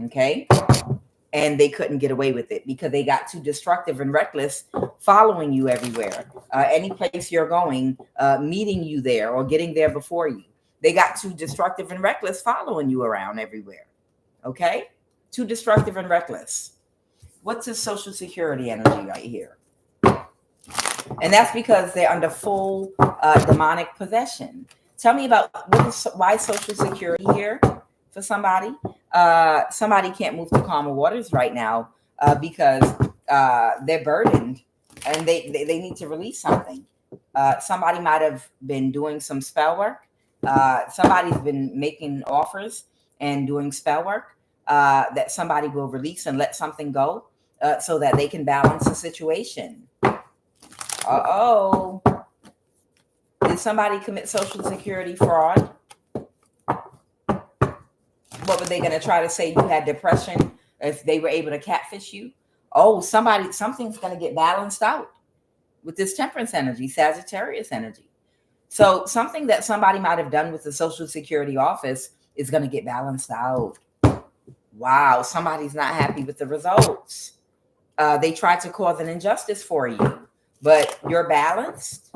Okay? And they couldn't get away with it because they got too destructive and reckless, following you everywhere. Any place you're going, meeting you there or getting there before you. They got too destructive and reckless, following you around everywhere. Okay? Too destructive and reckless. What's his Social Security energy right here? And that's because they're under full demonic possession. Tell me about why Social Security here for somebody. Somebody can't move to calmer waters right now because they're burdened and they need to release something. Somebody might have been doing some spell work. Somebody's been making offers and doing spell work that somebody will release and let something go so that they can balance the situation. Uh-oh. Did somebody commit Social Security fraud? What were they going to try to say? You had depression if they were able to catfish you? Oh, something's going to get balanced out with this Temperance energy, Sagittarius energy. So something that somebody might have done with the Social Security office is going to get balanced out. Wow, somebody's not happy with the results. They tried to cause an injustice for you, but you're balanced.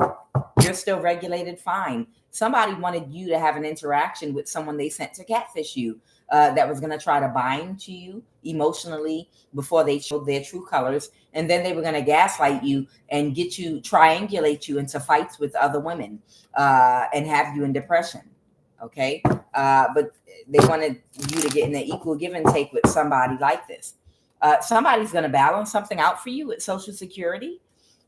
You're still regulated fine. Somebody wanted you to have an interaction with someone they sent to catfish you that was going to try to bind to you emotionally before they showed their true colors. And then they were going to gaslight you and get you, triangulate you into fights with other women and have you in depression. Okay. But they wanted you to get in an equal give and take with somebody like this. Somebody's going to balance something out for you with Social Security.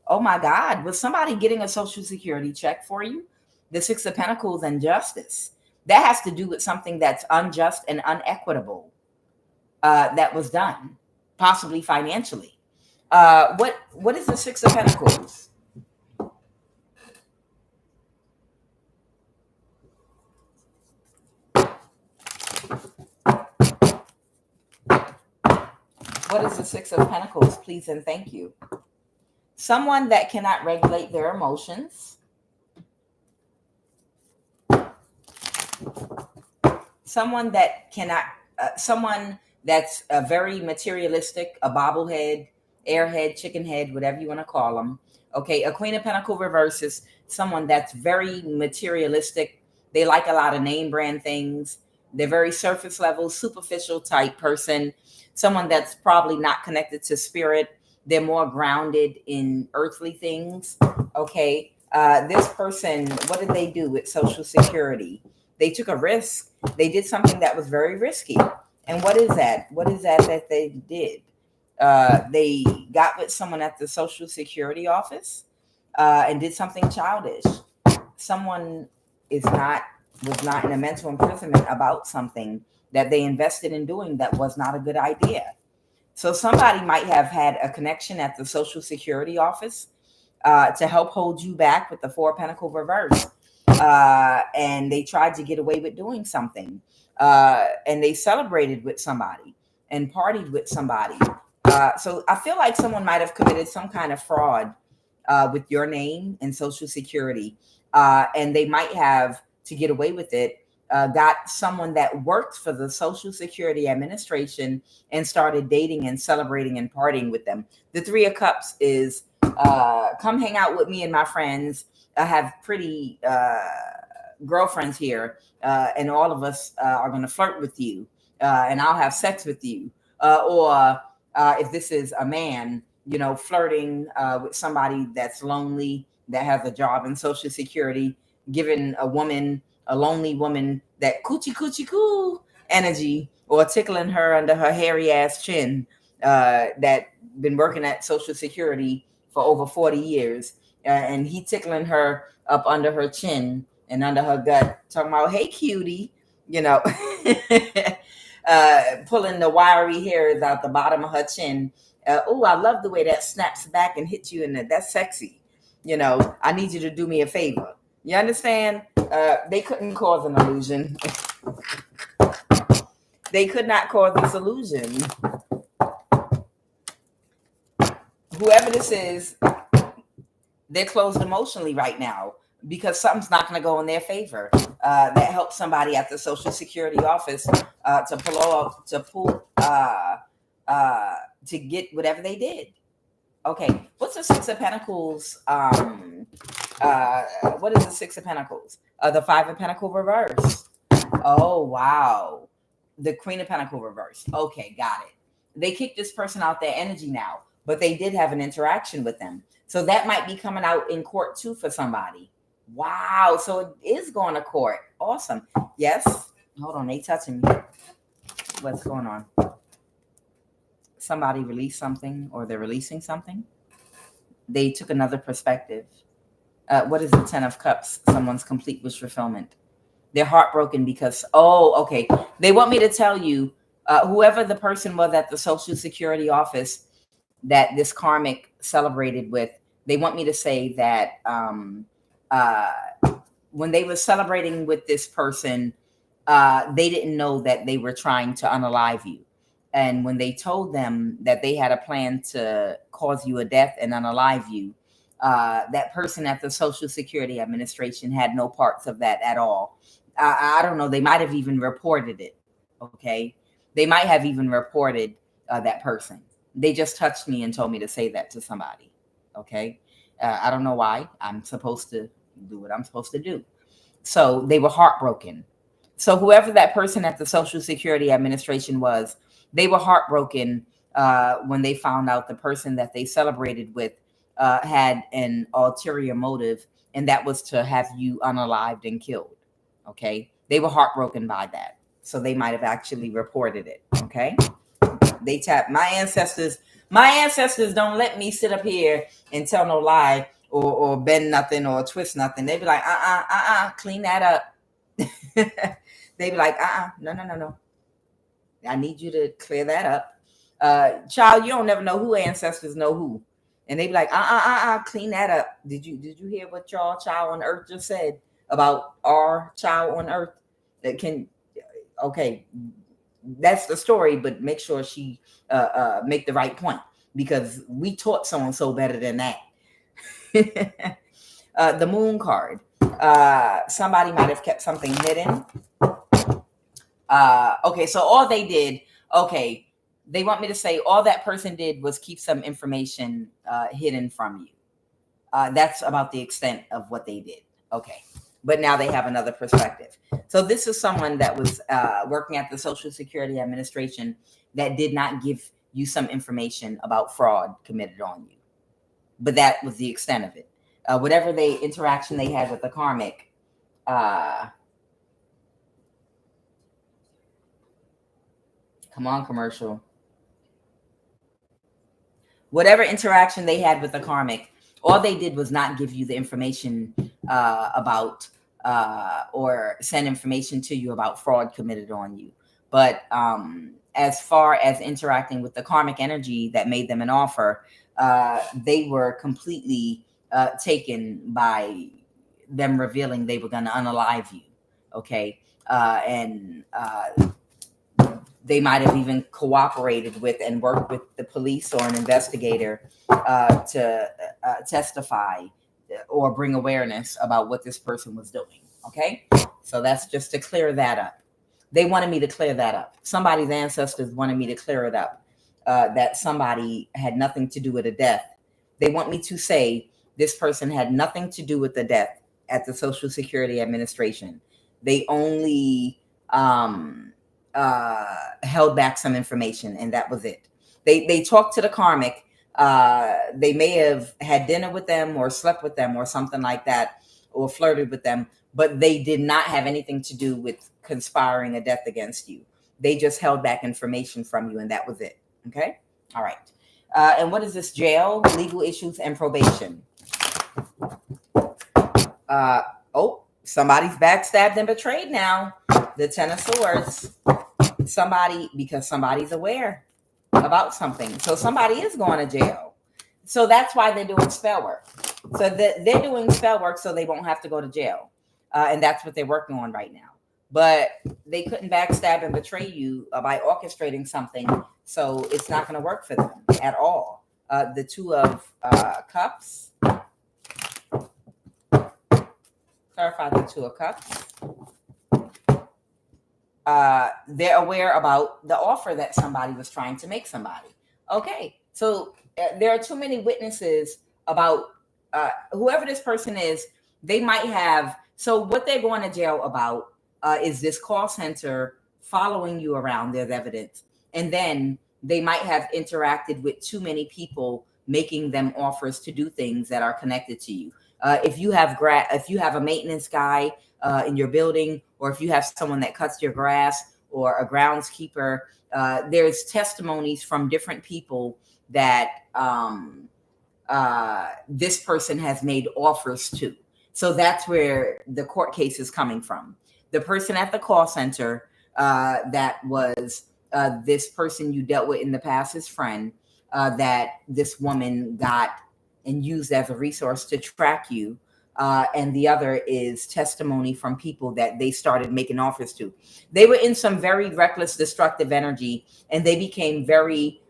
Oh my God, was somebody getting a Social Security check for you? The Six of Pentacles and Justice. That has to do with something that's unjust and unequitable that was done, possibly financially. What is the Six of Pentacles? What is the Six of Pentacles? Please and thank you. Someone that cannot regulate their emotions. Someone that cannot, someone that's very materialistic, a bobblehead, airhead, chicken head, whatever you want to call them. Okay, a Queen of Pentacles reverse is someone that's very materialistic. They like a lot of name brand things. They're very surface level, superficial type person. Someone that's probably not connected to spirit. They're more grounded in earthly things. Okay. This person, what did they do with Social Security? They took a risk. They did something that was very risky. And what is that? What is that they did? They got with someone at the Social Security office and did something childish. Someone was not in a mental imprisonment about something that they invested in doing that was not a good idea. So somebody might have had a connection at the Social Security office to help hold you back with the Four of Pentacles reverse. And they tried to get away with doing something. And they celebrated with somebody and partied with somebody. So I feel like someone might have committed some kind of fraud with your name and Social Security. And they might have, to get away with it, got someone that worked for the Social Security Administration and started dating and celebrating and partying with them. The Three of Cups is come hang out with me and my friends. I have pretty girlfriends here, and all of us are going to flirt with you, and I'll have sex with you. Or if this is a man, you know, flirting with somebody that's lonely, that has a job in Social Security, giving a lonely woman that coochie coo energy, or tickling her under her hairy ass chin that been working at Social Security for over 40 years. And he tickling her up under her chin and under her gut, talking about, hey, cutie, you know, pulling the wiry hairs out the bottom of her chin. Oh, I love the way that snaps back and hits you in the, that's sexy. You know, I need you to do me a favor. You understand? They couldn't cause an illusion. They could not cause this illusion. Whoever this is, they're closed emotionally right now because something's not going to go in their favor. That helped somebody at the Social Security office to get whatever they did. Okay, what's the Six of Pentacles? What is the Six of Pentacles? The Five of Pentacles reverse. Oh, wow. The Queen of Pentacles reverse. Okay, got it. They kicked this person out their energy now, but they did have an interaction with them. So that might be coming out in court too for somebody. Wow. So it is going to court. Awesome. Yes. Hold on. They touching me. What's going on? Somebody released something, or they're releasing something. They took another perspective. What is the 10 of Cups? Someone's complete wish fulfillment. They're heartbroken because, oh, okay. They want me to tell you, whoever the person was at the Social Security office that this karmic celebrated with, they want me to say that uh, when they were celebrating with this person, they didn't know that they were trying to unalive you. And when they told them that they had a plan to cause you a death and unalive you, that person at the Social Security Administration had no parts of that at all. I don't know. They might have even reported it. Okay. They might have even reported that person. They just touched me and told me to say that to somebody. Okay. I don't know why. I'm supposed to do what I'm supposed to do. So they were heartbroken. So whoever that person at the Social Security Administration was, they were heartbroken when they found out the person that they celebrated with had an ulterior motive, and that was to have you unalived and killed. Okay. They were heartbroken by that. So they might have actually reported it. Okay. They tap my ancestors. My ancestors don't let me sit up here and tell no lie or bend nothing or twist nothing. They be like, clean that up. They be like, no. I need you to clear that up. Child, you don't never know who ancestors know who. And they be like, clean that up. Did you hear what y'all child on earth just said about our child on earth? That can, okay, that's the story, but make sure she make the right point, because we taught so better than that. The moon card. Somebody might have kept something hidden. Okay, so all they did, okay, they want me to say all that person did was keep some information hidden from you. That's about the extent of what they did. Okay, but now they have another perspective. So this is someone that was working at the Social Security Administration that did not give you some information about fraud committed on you. But that was the extent of it. Whatever interaction they had with the karmic, come on, commercial. Whatever interaction they had with the karmic, all they did was not give you the information about or send information to you about fraud committed on you. But as far as interacting with the karmic energy that made them an offer, they were completely taken by them revealing they were going to unalive you. Okay. And they might have even cooperated with and worked with the police or an investigator to testify or bring awareness about what this person was doing. Okay. So that's just to clear that up. They wanted me to clear that up. Somebody's ancestors wanted me to clear it up, that somebody had nothing to do with a death. They want me to say this person had nothing to do with the death at the Social Security Administration. They only held back some information, and that was it. They talked to the karmic. They may have had dinner with them or slept with them or something like that, or flirted with them, but they did not have anything to do with conspiring a death against you. They just held back information from you, and that was it. Okay. All right. And what is this? Jail, legal issues, and probation. Somebody's backstabbed and betrayed now. The 10 of Swords. Because somebody's aware about something. So somebody is going to jail. So that's why they're doing spell work. So they're doing spell work so they won't have to go to jail. And that's what they're working on right now. But they couldn't backstab and betray you by orchestrating something. So it's not going to work for them at all. The 2 of Cups. Clarify the 2 of Cups. They're aware about the offer that somebody was trying to make somebody. Okay. So there are too many witnesses about whoever this person is. They might have. So what they're going to jail about is this call center following you around. There's evidence. And then they might have interacted with too many people, making them offers to do things that are connected to you. If you have a maintenance guy in your building, or if you have someone that cuts your grass or a groundskeeper, there's testimonies from different people that this person has made offers to. So that's where the court case is coming from. The person at the call center that was this person you dealt with in the past, his friend, that this woman got and used as a resource to track you. And the other is testimony from people that they started making offers to. They were in some very reckless, destructive energy, and they became very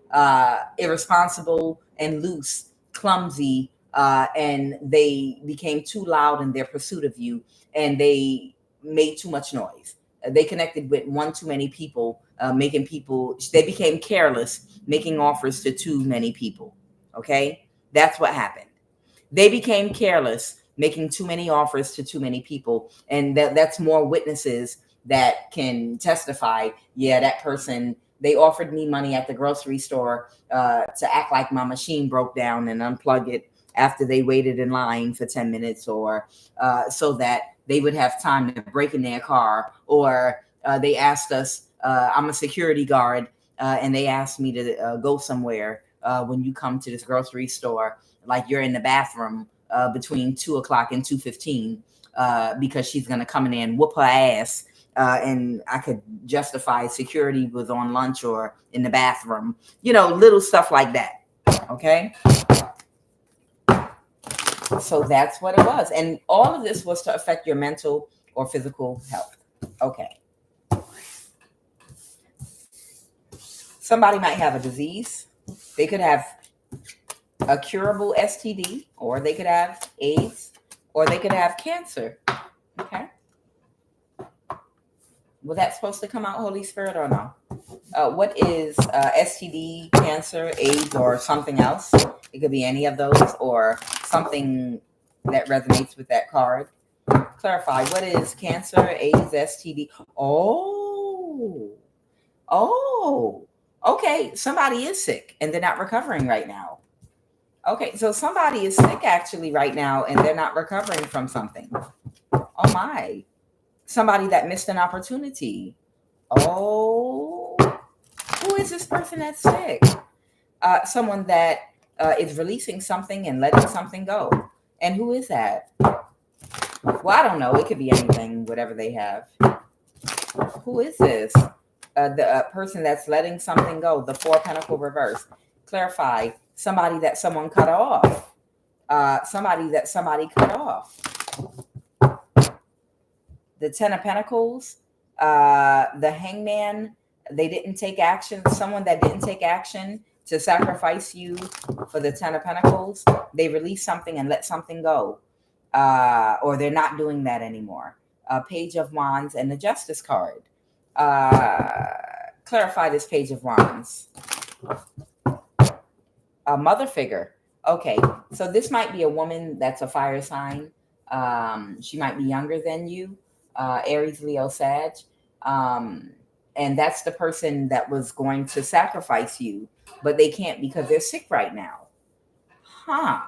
irresponsible and loose, clumsy, and they became too loud in their pursuit of you, and they made too much noise. They connected with one too many people, they became careless, making offers to too many people. Okay? That's what happened. They became careless, making too many offers to too many people. And that's more witnesses that can testify. Yeah, that person, they offered me money at the grocery store to act like my machine broke down and unplug it after they waited in line for 10 minutes, or so that they would have time to break in their car. Or they asked us, I'm a security guard, and they asked me to go somewhere when you come to this grocery store, like you're in the bathroom between 2 o'clock and 2:15, because she's going to come in there and whoop her ass. And I could justify security was on lunch or in the bathroom, little stuff like that. Okay. So that's what it was. And all of this was to affect your mental or physical health. Okay. Somebody might have a disease. They could have a curable STD, or they could have AIDS, or they could have cancer. Okay. Was that supposed to come out, Holy Spirit, or no? What is STD, cancer, AIDS, or something else? It could be any of those, or something that resonates with that card. Clarify, what is cancer, AIDS, STD? Oh, okay. Somebody is sick and they're not recovering right now. Okay, so somebody is sick actually right now and they're not recovering from something. Oh my. Somebody that missed an opportunity. Oh, who is this person that's sick? Someone that is releasing something and letting something go. And who is that? Well, I don't know. It could be anything, whatever they have. Who is this? The person that's letting something go. The 4 Pentacle reverse. Clarify. Somebody that someone cut off. Somebody that somebody cut off. The 10 of Pentacles. The Hangman. They didn't take action. Someone that didn't take action to sacrifice you for the 10 of Pentacles. They release something and let something go. Or they're not doing that anymore. Page of Wands and the Justice card. Clarify this Page of Wands. A mother figure. Okay, so this might be a woman that's a fire sign. She might be younger than you. Aries, Leo, Sag. And that's the person that was going to sacrifice you, but they can't because they're sick right now. Huh.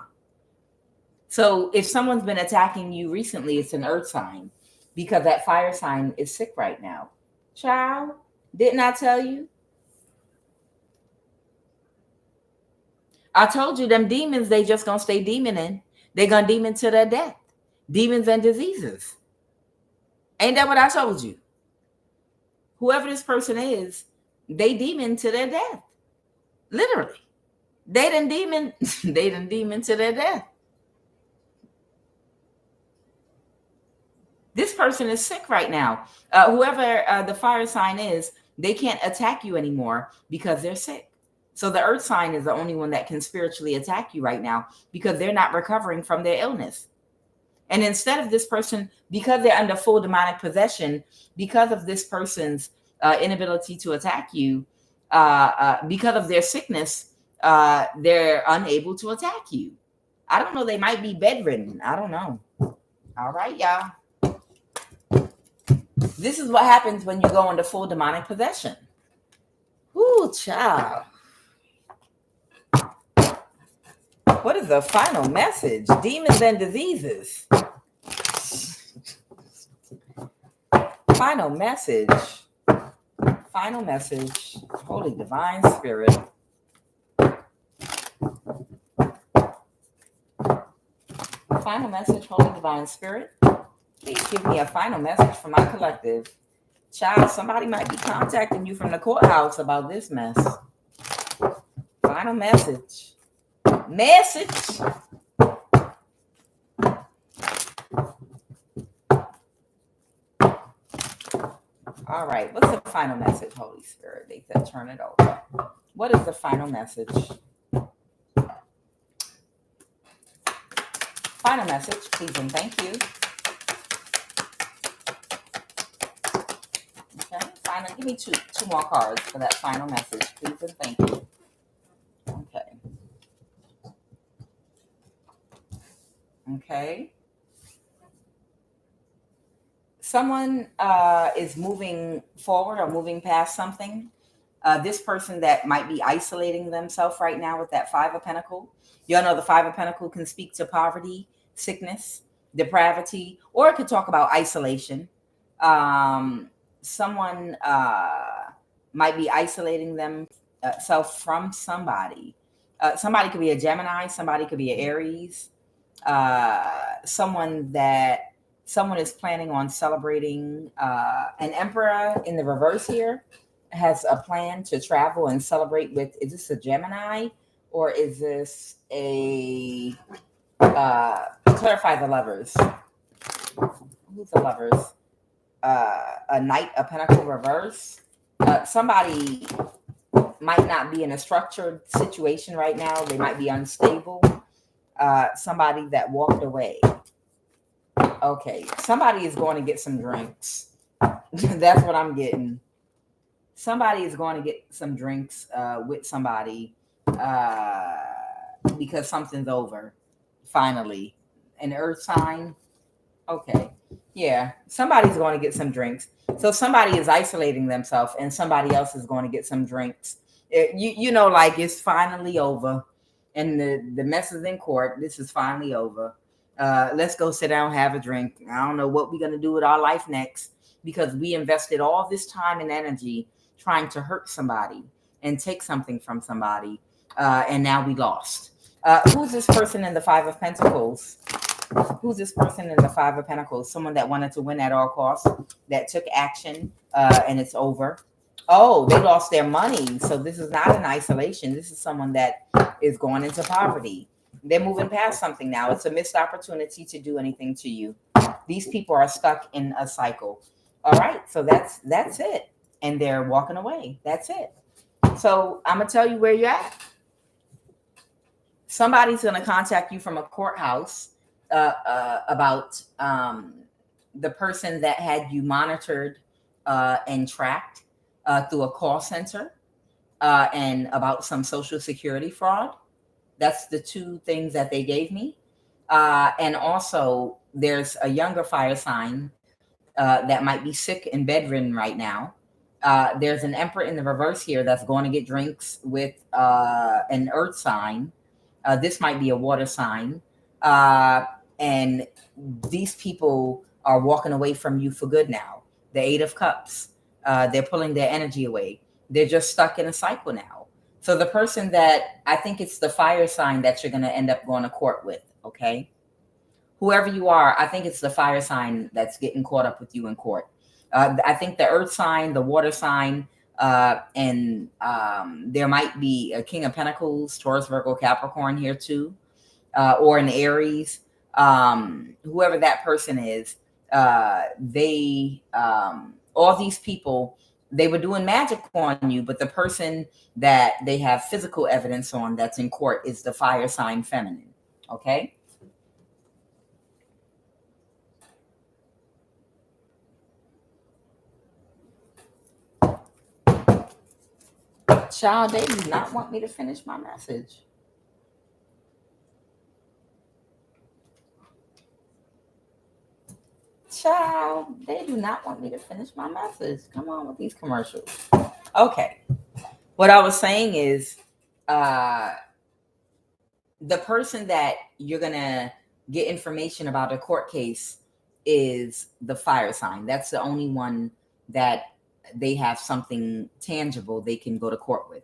So if someone's been attacking you recently, it's an earth sign, because that fire sign is sick right now. Child, didn't I tell you? I told you them demons, they just gonna stay demoning. They're gonna demon to their death. Demons and diseases. Ain't that what I told you? Whoever this person is, they demon to their death. Literally. They done demon to their death. This person is sick right now. Whoever the fire sign is, they can't attack you anymore because they're sick. So the earth sign is the only one that can spiritually attack you right now because they're not recovering from their illness. And instead of this person, because they're under full demonic possession, because of this person's inability to attack you, because of their sickness, they're unable to attack you. I don't know. They might be bedridden. I don't know. All right, y'all. This is what happens when you go into full demonic possession. Ooh, child. What is the final message? Demons and diseases. Final message. Final message. Holy Divine Spirit. final message, Holy Divine Spirit? Please give me a final message for my collective. Child, somebody might be contacting you from the courthouse about this mess. Final message. Message. All right. What's the final message, Holy Spirit? They said turn it over. What is the final message? Final message, please and thank you. Okay. Final. Give me two more cards for that final message, please and thank you. Okay. Okay. Someone is moving forward or moving past something. This person that might be isolating themselves right now with that Five of Pentacles. Y'all know the Five of Pentacles can speak to poverty, sickness, depravity, or it could talk about isolation. Someone might be isolating themselves from somebody. Somebody could be a Gemini. Somebody could be an Aries. Someone is planning on celebrating. An Emperor in the reverse here has a plan to travel and celebrate with. Is this a Gemini or is this a clarify the lovers? Who's the lovers? A Knight of Pentacles reverse. Somebody might not be in a structured situation right now. They might be unstable. Somebody that walked away. Okay, somebody is going to get some drinks. That's what I'm getting. Somebody is going to get some drinks with somebody because something's over. Finally, an earth sign. Okay, yeah, somebody's going to get some drinks. So somebody is isolating themselves, and somebody else is going to get some drinks. You know, like it's finally over, and the mess is in court. This is finally over. Let's go sit down, have a drink. I don't know what we're gonna do with our life next because we invested all this time and energy trying to hurt somebody and take something from somebody, and now we lost. Who's this person in the Five of Pentacles? Who's this person in the Five of Pentacles? Someone that wanted to win at all costs, that took action, and it's over. Oh, they lost their money. So this is not an isolation. This is someone that is going into poverty. They're moving past something now. It's a missed opportunity to do anything to you. These people are stuck in a cycle. All right. So that's it. And they're walking away. That's it. So I'm going to tell you where you're at. Somebody's going to contact you from a courthouse about the person that had you monitored and tracked through a call center and about some Social Security fraud. That's the two things that they gave me. And also, there's a younger fire sign that might be sick and bedridden right now. There's an Emperor in the reverse here that's going to get drinks with an earth sign. This might be a water sign. And these people are walking away from you for good now. The Eight of Cups. They're pulling their energy away. They're just stuck in a cycle now. So the person that, I think it's the fire sign that you're going to end up going to court with, okay? Whoever you are, I think it's the fire sign that's getting caught up with you in court. I think the earth sign, the water sign, and there might be a King of Pentacles, Taurus, Virgo, Capricorn here too, or an Aries. Whoever that person is, all these people, they were doing magic on you, but the person that they have physical evidence on that's in court is the fire sign feminine. Okay. Child, they do not want me to finish my message. Child, they do not want me to finish my message. Come on with these commercials. Okay. What I was saying is the person that you're going to get information about a court case is the fire sign. That's the only one that they have something tangible they can go to court with.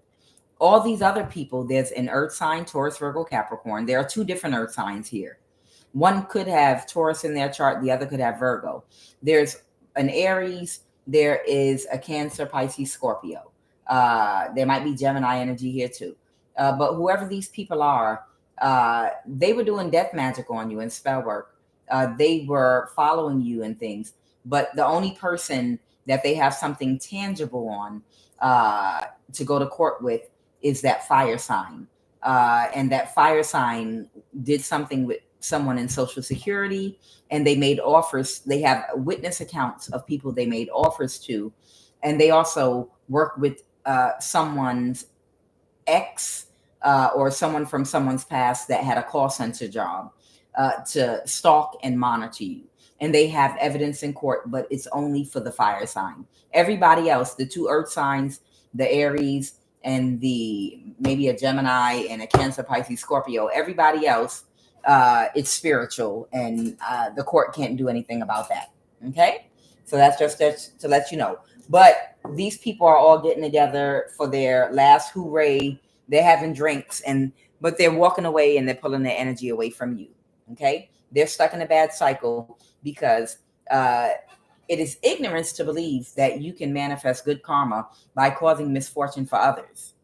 All these other people, there's an earth sign, Taurus, Virgo, Capricorn. There are two different earth signs here. One could have Taurus in their chart, the other could have Virgo. There's an Aries, there is a Cancer, Pisces, Scorpio. There might be Gemini energy here too. But whoever these people are, they were doing death magic on you and spell work. They were following you and things. But the only person that they have something tangible on to go to court with is that fire sign. And that fire sign did something with someone in Social Security, and they made offers. They have witness accounts of people they made offers to, and they also work with someone's ex or someone from someone's past that had a call center job to stalk and monitor you. And they have evidence in court, but it's only for the fire sign. Everybody else, the two earth signs, the Aries and the maybe a Gemini and a Cancer, Pisces, Scorpio, everybody else, it's spiritual, and the court can't do anything about that. Okay, so that's just to let you know. But these people are all getting together for their last hooray. They're having drinks, but they're walking away and they're pulling their energy away from you. Okay, they're stuck in a bad cycle because it is ignorance to believe that you can manifest good karma by causing misfortune for others.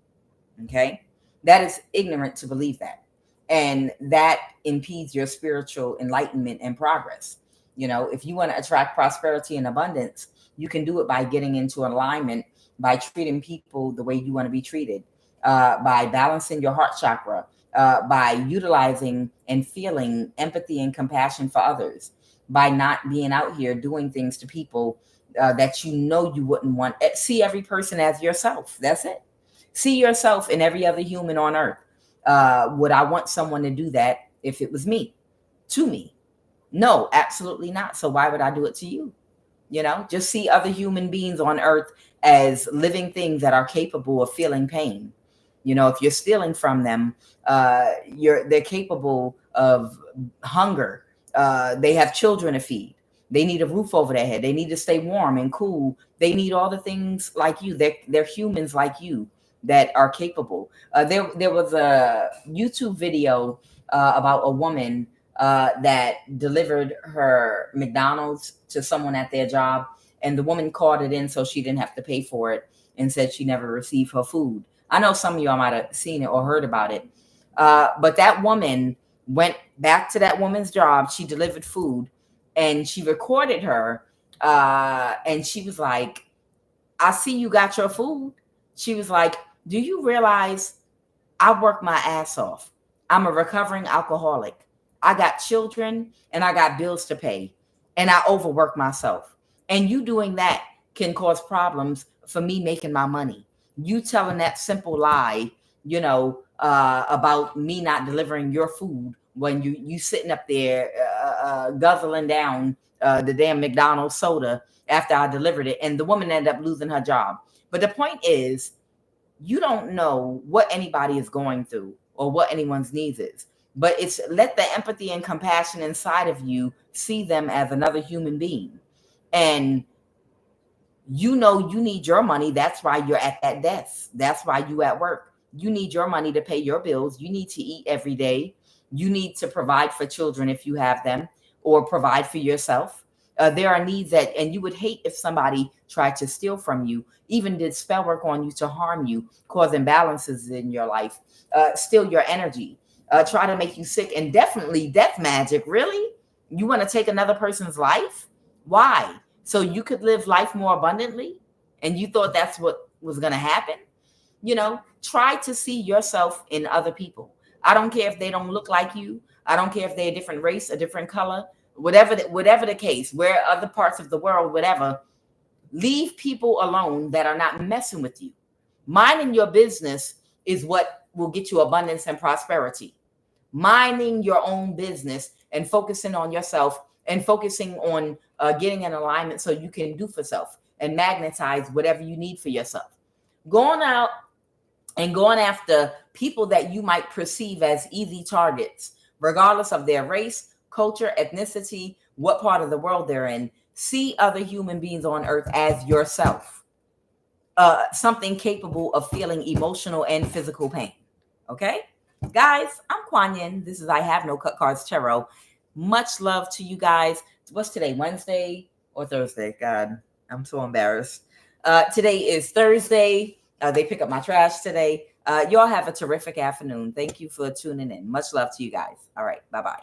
Okay, that is ignorant to believe that. And that impedes your spiritual enlightenment and progress. You know, if you want to attract prosperity and abundance, you can do it by getting into alignment, by treating people the way you want to be treated, by balancing your heart chakra, by utilizing and feeling empathy and compassion for others, by not being out here doing things to people that you know you wouldn't want. See every person as yourself. That's it. See yourself in every other human on earth. Would I want someone to do that if it was me, to me? No, absolutely not. So why would I do it to you? You know, just see other human beings on earth as living things that are capable of feeling pain. You know, if you're stealing from them, they're capable of hunger. They have children to feed. They need a roof over their head. They need to stay warm and cool. They need all the things like you. They're humans like you that are capable. There was a YouTube video about a woman that delivered her McDonald's to someone at their job, and the woman called it in so she didn't have to pay for it and said she never received her food. I know some of y'all might have seen it or heard about it, but that woman went back to that woman's job. She delivered food, and she recorded her, and she was like, I see you got your food. She was like, do you realize I work my ass off? I'm a recovering alcoholic. I got children and I got bills to pay, and I overwork myself. And you doing that can cause problems for me making my money. You telling that simple lie, you know, about me not delivering your food when you sitting up there guzzling down the damn McDonald's soda after I delivered it, and the woman ended up losing her job. But the point is, you don't know what anybody is going through or what anyone's needs is. But it's let the empathy and compassion inside of you see them as another human being. And you know you need your money. That's why you're at that desk. That's why you at work. You need your money to pay your bills. You need to eat every day. You need to provide for children if you have them, or provide for yourself. There are needs that, and you would hate if somebody tried to steal from you, even did spell work on you to harm you, cause imbalances in your life, steal your energy, try to make you sick, and definitely death magic. Really? You want to take another person's life? Why? So you could live life more abundantly? And you thought that's what was going to happen? You know, try to see yourself in other people. I don't care if they don't look like you. I don't care if they're a different race, a different color, whatever the case, where other parts of the world, whatever. Leave people alone that are not messing with you. Minding your business is what will get you abundance and prosperity. Minding your own business and focusing on yourself and focusing on getting in alignment so you can do for self and magnetize whatever you need for yourself. Going out and going after people that you might perceive as easy targets, regardless of their race, culture, ethnicity, what part of the world they're in. See other human beings on earth as yourself, something capable of feeling emotional and physical pain. Okay, guys, I'm Kuan Yin. This is I Have No Cut Cards Tarot. Much love to you guys. What's today? Wednesday or Thursday? God, I'm so embarrassed. Today is Thursday. They pick up my trash today. Y'all have a terrific afternoon. Thank you for tuning in. Much love to you guys. All right. Bye-bye.